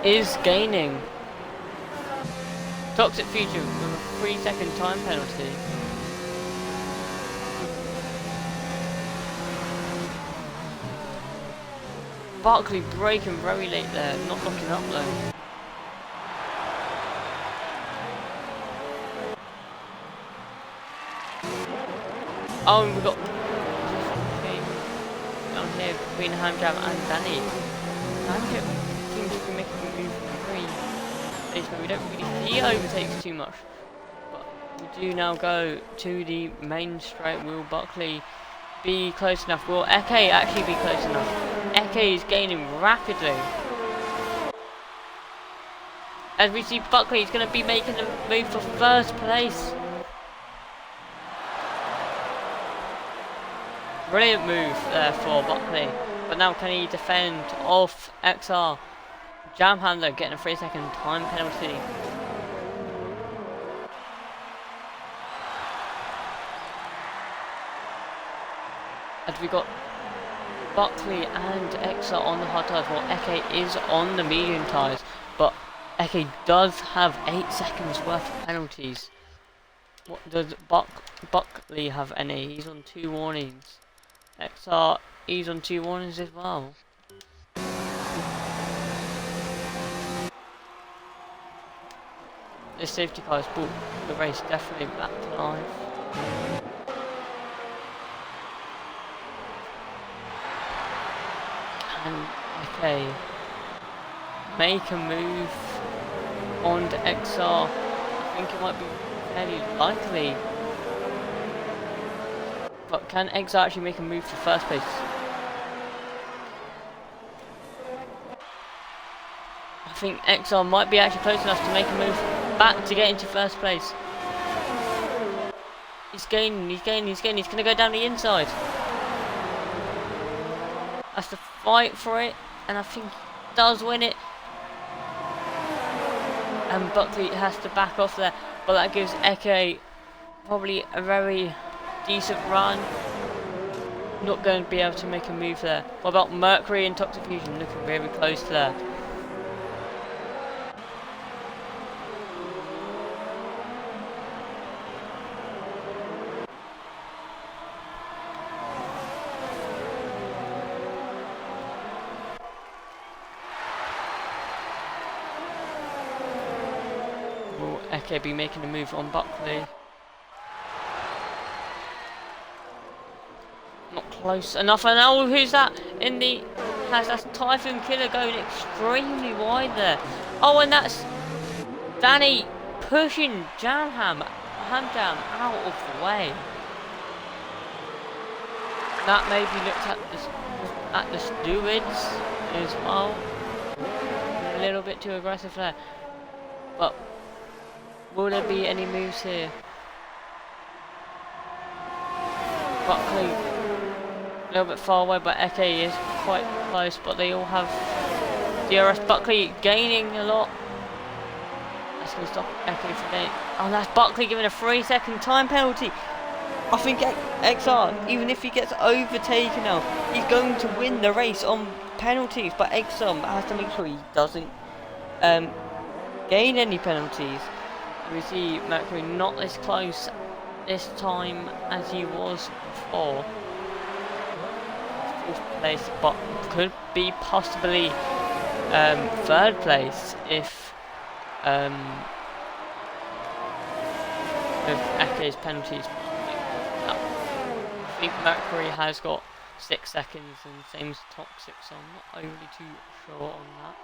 is gaining. Toxic Future with a 3-second time penalty. Buckley braking very late there, not locking up though. Oh, and we got down here between Hamjam and Danny. Hamjam seems to be making a move very late, but we don't really see overtakes too much. But we do now go to the main straight. Will Buckley be close enough? Will Eke actually be close enough? Eke is gaining rapidly. As we see Buckley is going to be making a move for 1st place. Brilliant move there for Buckley, but now can he defend off XR? Jam Handler getting a 3-second time penalty. And we got Buckley and XR on the hard tyres while Eke is on the medium tyres, but Eke does have 8 seconds worth of penalties. What does Buckley have any? He's on 2 warnings. XR, he's on 2 warnings as well. This safety car has brought the race definitely back to life. and okay, make a move on to XR. I think it might be fairly likely. But can XR actually make a move to first place? I think XR might be actually close enough to make a move back to get into first place. He's gaining, he's gonna go down the inside. Has to fight for it, and I think he does win it. And Buckley has to back off there, but that gives Eke probably a very decent run. Not going to be able to make a move there. What about Mercury and Toxic Fusion? Looking very close there. Will Eke be making a move on Buckley? Not close enough. And oh, who's that in the house? That's Typhoon Killer going extremely wide there. Oh, and that's Danny pushing Hamjam out of the way. That maybe looked at the stewards as well. A little bit too aggressive there. But will there be any moves here? Buckley a little bit far away, but Eke is quite close, but they all have DRS. Buckley gaining a lot. That's going to stop Eke from getting. Oh, that's Buckley giving a 3-second time penalty. I think XR, even if he gets overtaken now, he's going to win the race on penalties, but XR has to make sure he doesn't gain any penalties. We see Mercury not as close this time as he was before. Place, but could be possibly third place if with Eke's penalties. I think Mercury has got 6 seconds and same as Toxic, so I'm not overly too sure on that.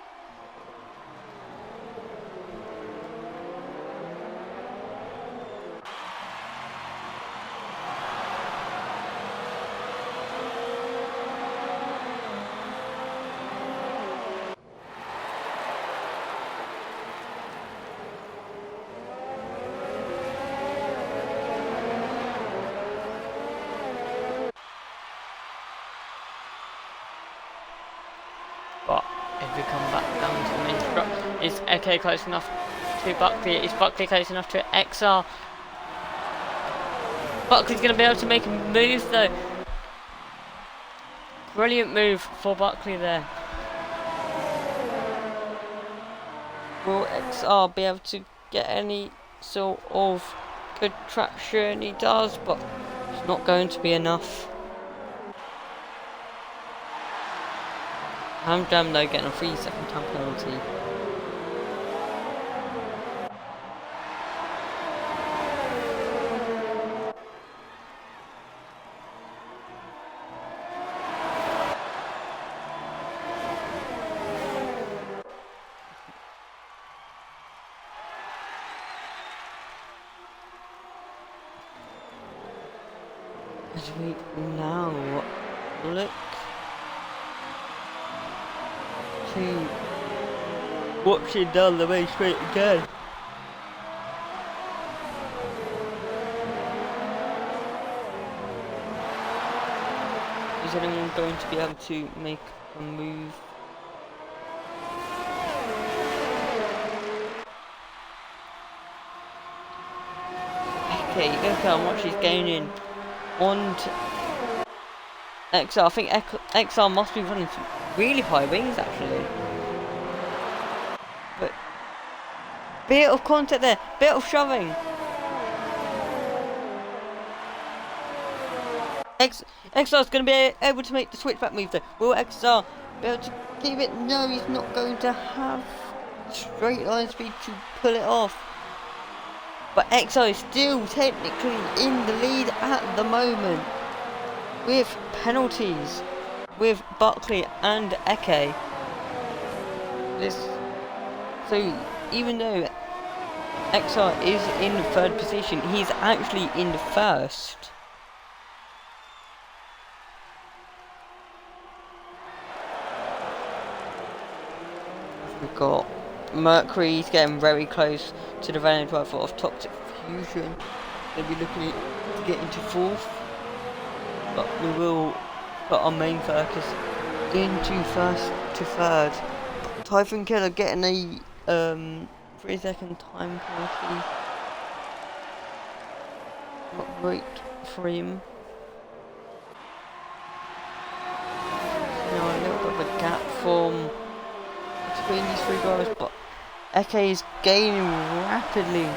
But if we come back down to the main structure, is Eke close enough to Buckley? Is Buckley close enough to XR? Buckley's going to be able to make a move though. Brilliant move for Buckley there. Will XR be able to get any sort of good traction? He does, but it's not going to be enough. Hamjam though getting a 3-second time penalty. As we now look to watching down the race straight again. Is anyone going to be able to make a move? Okay, look how much he's gaining on XR. I think XR must be running some really high wings actually. But bit of contact there, bit of shoving. XR's going to be able to make the switchback move though. Will XR be able to keep it? No, he's not going to have straight line speed to pull it off. But XR is still technically in the lead at the moment with penalties. with Buckley and Eke. So even though XR is in third position, he's actually in first. We've got Mercury's getting very close to the Renault driver of Toxic Fusion. They'll be looking to get into fourth, but we will put our main focus into first to third. Typhoon Killer getting a 3-second time penalty. Not great for him. Now a little bit of a gap from between these three guys, but Eke is gaining rapidly.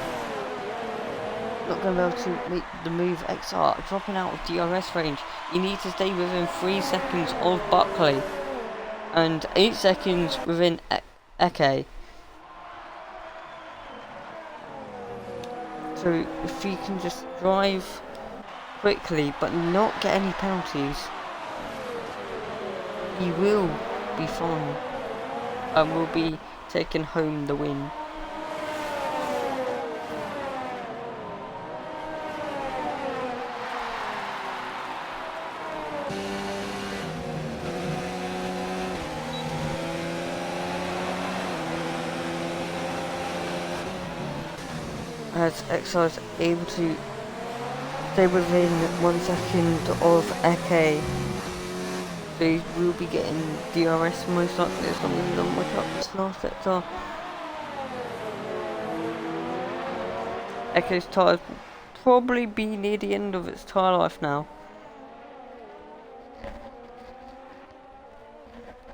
Not going to be able to make the move. XR dropping out of DRS range. He needs to stay within 3 seconds of Buckley and 8 seconds within Eke. So if he can just drive quickly but not get any penalties, he will be fine and will be taking home the win. As XR is able to stay within 1 second of Eke, so he will be getting DRS most likely as long as he doesn't watch up this last sector. Eke's tyre will probably be near the end of its tyre life now.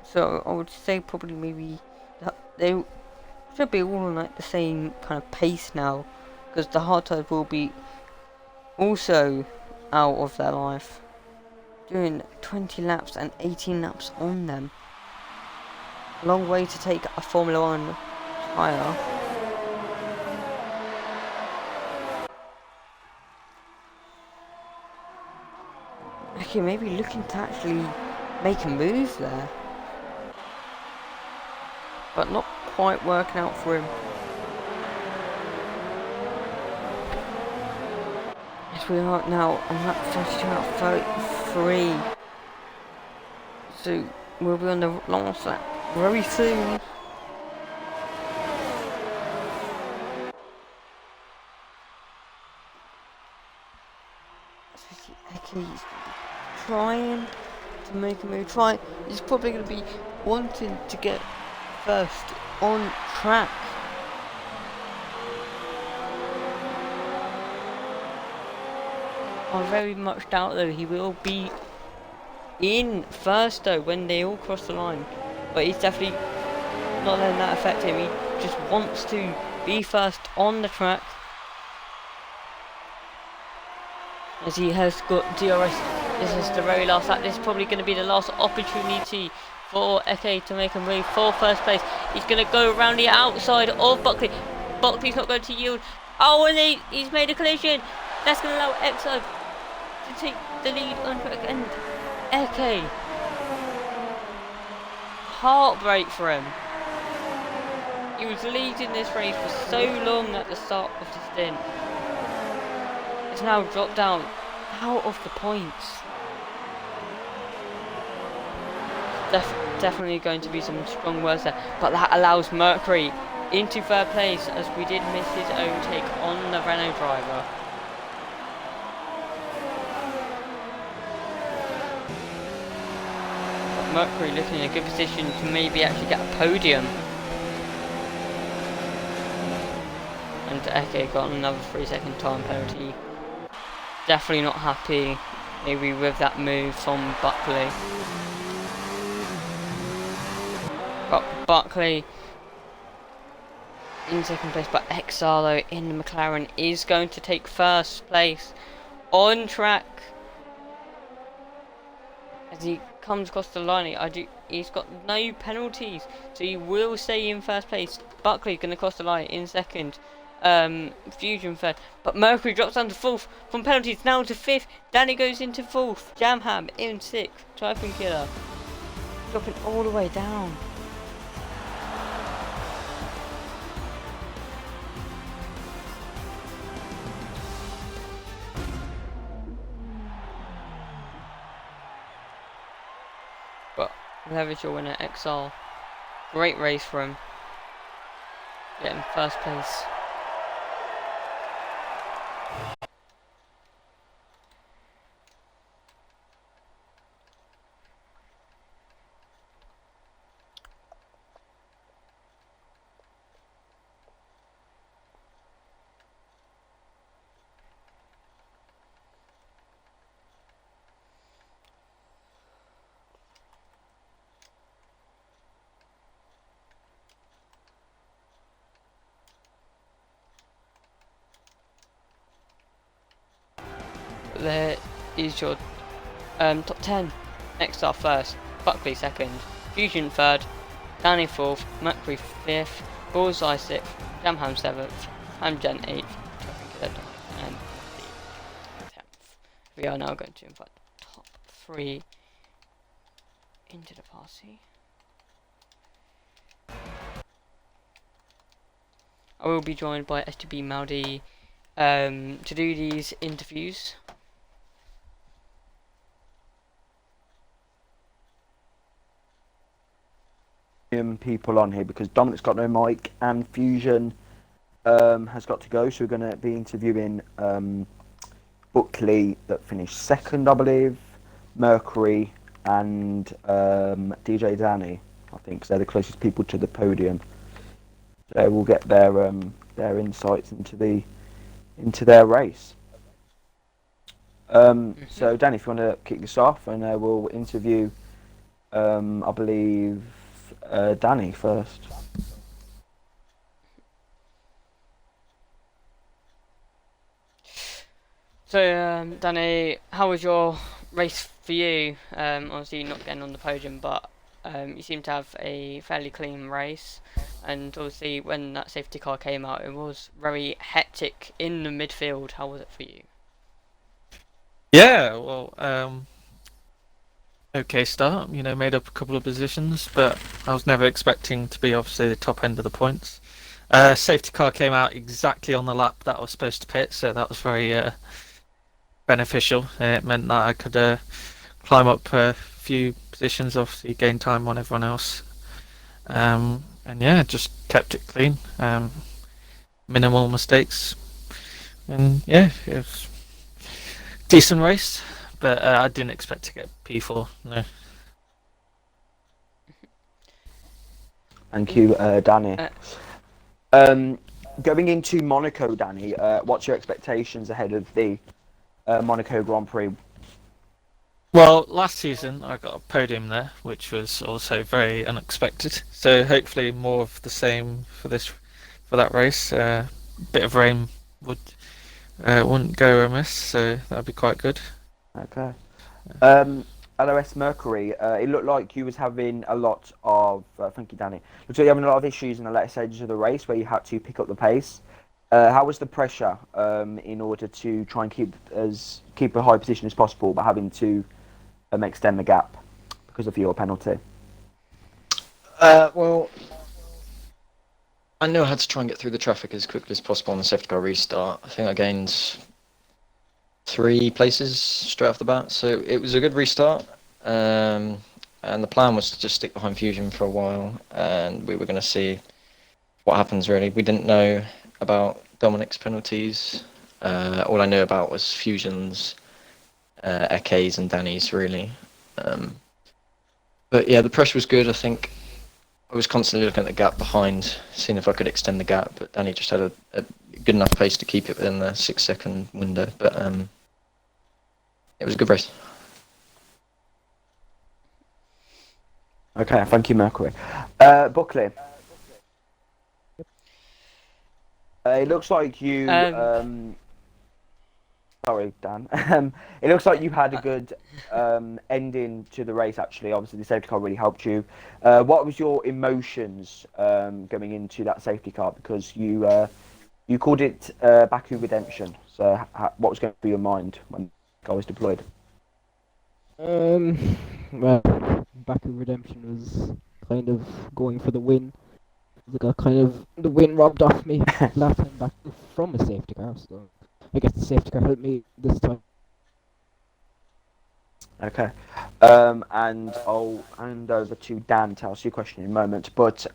So I would say probably maybe that they should be all on like the same kind of pace now, because the hard tyres will be also out of their life, doing 20 laps and 18 laps on them. Long way to take a Formula 1 tyre. Okay, maybe looking to actually make a move there, but not quite working out for him. Yes, we are now on lap 32 out of 33. So we'll be on the last lap very soon. He's trying to make a move. He's probably going to be wanting to get first on track. I very much doubt though he will be in first though when they all cross the line, but he's definitely not letting that affect him. He just wants to be first on the track, as he has got DRS. This is the very last lap. This is probably going to be the last opportunity for Eke to make a move for first place. He's going to go around the outside of Buckley. Buckley's not going to yield. Oh, and he's made a collision. That's going to allow XO to take the lead on track, and Eke, heartbreak for him. He was leading this race for so long at the start of the stint. It's now dropped down out of the points. Definitely going to be some strong words there, but that allows Mercury into third place, as we did miss his overtake on the Renault driver. But Mercury looking in a good position to maybe actually get a podium. And Eke got another 3-second time penalty. Definitely not happy maybe with that move from Buckley. But Buckley in second place, but XR though in the McLaren is going to take first place on track. As he comes across the line, he's got no penalties, so he will stay in first place. Buckley's going to cross the line in second. Fusion third, but Mercury drops down to fourth from penalties, now to fifth. Danny goes into fourth. Jamham in sixth. Typhoon Killer dropping all the way down. But there is your winner, XR. Great race for him. Getting first place. There is your top 10. XR first, Buckley second, Fusion third, Danny fourth, Mercury fifth, Bullseye sixth, Jamham seventh, Hamgen eighth, and the 10th. We are now going to invite the top 3 into the party. I will be joined by STB Maldi to do these interviews. People on here because Dominic's got no mic and Fusion has got to go, so we're going to be interviewing Buckley that finished second, I believe, Mercury and DJ Danny, I think, because they're the closest people to the podium. So we'll get their insights into their race. So Danny, if you want to kick this off, and we'll interview I believe Danny first. So Danny, how was your race for you? Obviously not getting on the podium, but you seem to have a fairly clean race, and obviously when that safety car came out it was very hectic in the midfield. How was it for you? Yeah, well, okay start, made up a couple of positions, but I was never expecting to be obviously the top end of the points. Safety car came out exactly on the lap that I was supposed to pit, so that was very beneficial. It meant that I could climb up a few positions, obviously gain time on everyone else. And yeah, just kept it clean, minimal mistakes, and yeah, it was a decent race. But I didn't expect to get P4, no. Thank you, Danny. Going into Monaco, Danny, what's your expectations ahead of the Monaco Grand Prix? Well, last season I got a podium there, which was also very unexpected. So hopefully more of the same for that race. Bit of rain wouldn't go amiss, so that'd be quite good. Okay. LOS Mercury, it looked like you was having a lot of, thank you Danny, looked like you having a lot of issues in the later stages of the race where you had to pick up the pace. How was the pressure in order to try and keep a high position as possible, but having to extend the gap because of your penalty? Well, I knew I had to try and get through the traffic as quickly as possible on the safety car restart. I think I gained 3 places straight off the bat, so it was a good restart. And the plan was to just stick behind Fusion for a while, and we were going to see what happens. Really, we didn't know about Dominic's penalties. All I knew about was Fusion's, Eke's, and Danny's really. But yeah, the pressure was good. I think I was constantly looking at the gap behind, seeing if I could extend the gap, but Danny just had a good enough pace to keep it within the 6-second window. But it was a good race. Okay, thank you, Mercury. Buckley. It looks like you. Sorry, Dan. It looks like you had a good ending to the race. Actually, obviously the safety car really helped you. What was your emotions going into that safety car? Because you called it Baku Redemption. So, what was going through your mind when the car was deployed? Well, Baku Redemption was kind of going for the win. I got kind of the win robbed off me last time back from a safety car, so I guess the safety car helped me this time. Okay. And I'll hand over to Dan to ask you a question in a moment. But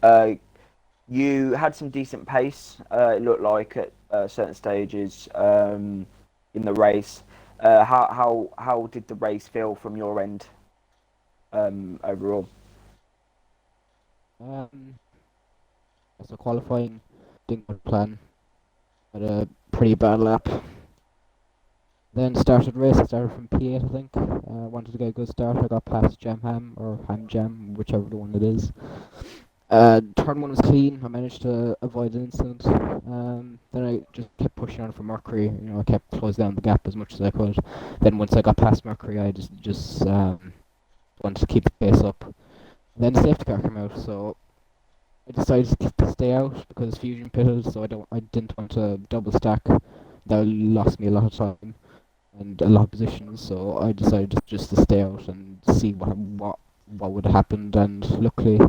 you had some decent pace, it looked like, at certain stages in the race. How did the race feel from your end overall? So qualifying didn't go to plan. Had a pretty bad lap. Then started race. I started from P8, I think. Wanted to get a good start. I got past Jam Ham or Ham Jam, whichever the one it is. Turn one was clean. I managed to avoid an incident. Then I just kept pushing on for Mercury. You know, I kept closing down the gap as much as I could. Then once I got past Mercury, I just wanted to keep the pace up. Then the safety car came out, so I decided to stay out because Fusion pitted. So I didn't want to double stack. That lost me a lot of time and a lot of positions. So I decided just to stay out and see what would have happened. And luckily,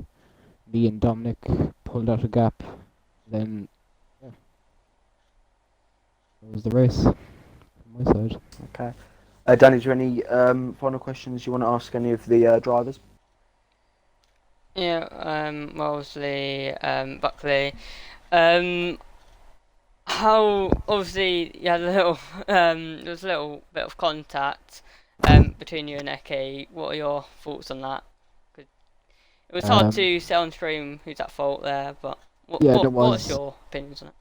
me and Dominic pulled out a gap. Then, yeah, that was the race from my side. Okay. Dan, is there any final questions you want to ask any of the drivers? Yeah, Molesley, Buckley. How obviously you had a little there was a little bit of contact between you and Eke. What are your thoughts on that? 'Cause it was hard to say on stream who's at fault there, but what's your opinions on it?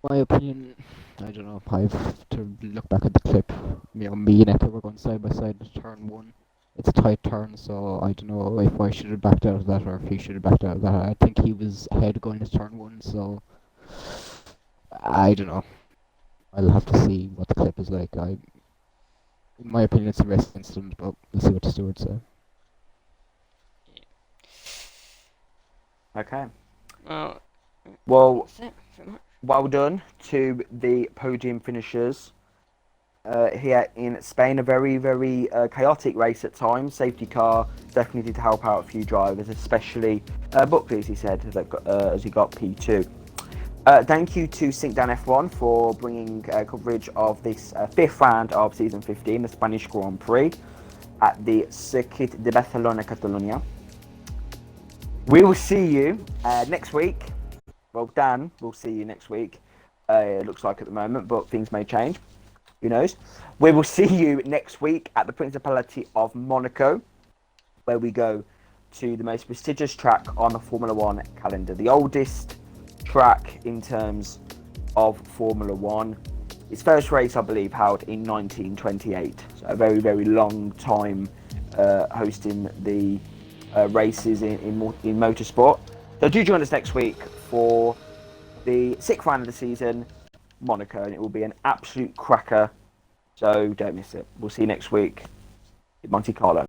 My opinion, I don't know. I have to look back at the clip. You know, me and Eka were going side by side at turn one. It's a tight turn, so I don't know if I should have backed out of that or if he should have backed out of that. I think he was ahead going into turn one, so I don't know. I'll have to see what the clip is like. In my opinion, it's a racing incident, but we'll see what the stewards say. Okay. Well, Well, that's it, pretty much. well done to the podium finishers here in Spain. A very, very chaotic race at times. Safety car definitely did help out a few drivers, especially Buckley, as he said, as he got P2. Thank you to SyncDown F1 for bringing coverage of this fifth round of season 15, the Spanish Grand Prix, at the Circuit de Barcelona-Catalunya. We will see you next week. Well, Dan, we'll see you next week. It looks like at the moment, but things may change. Who knows? We will see you next week at the Principality of Monaco, where we go to the most prestigious track on the Formula One calendar. The oldest track in terms of Formula One. Its first race, I believe, held in 1928. So a very, very long time hosting the races in motorsport. So do join us next week for the sixth round of the season, Monaco, and it will be an absolute cracker. So don't miss it. We'll see you next week in Monte Carlo.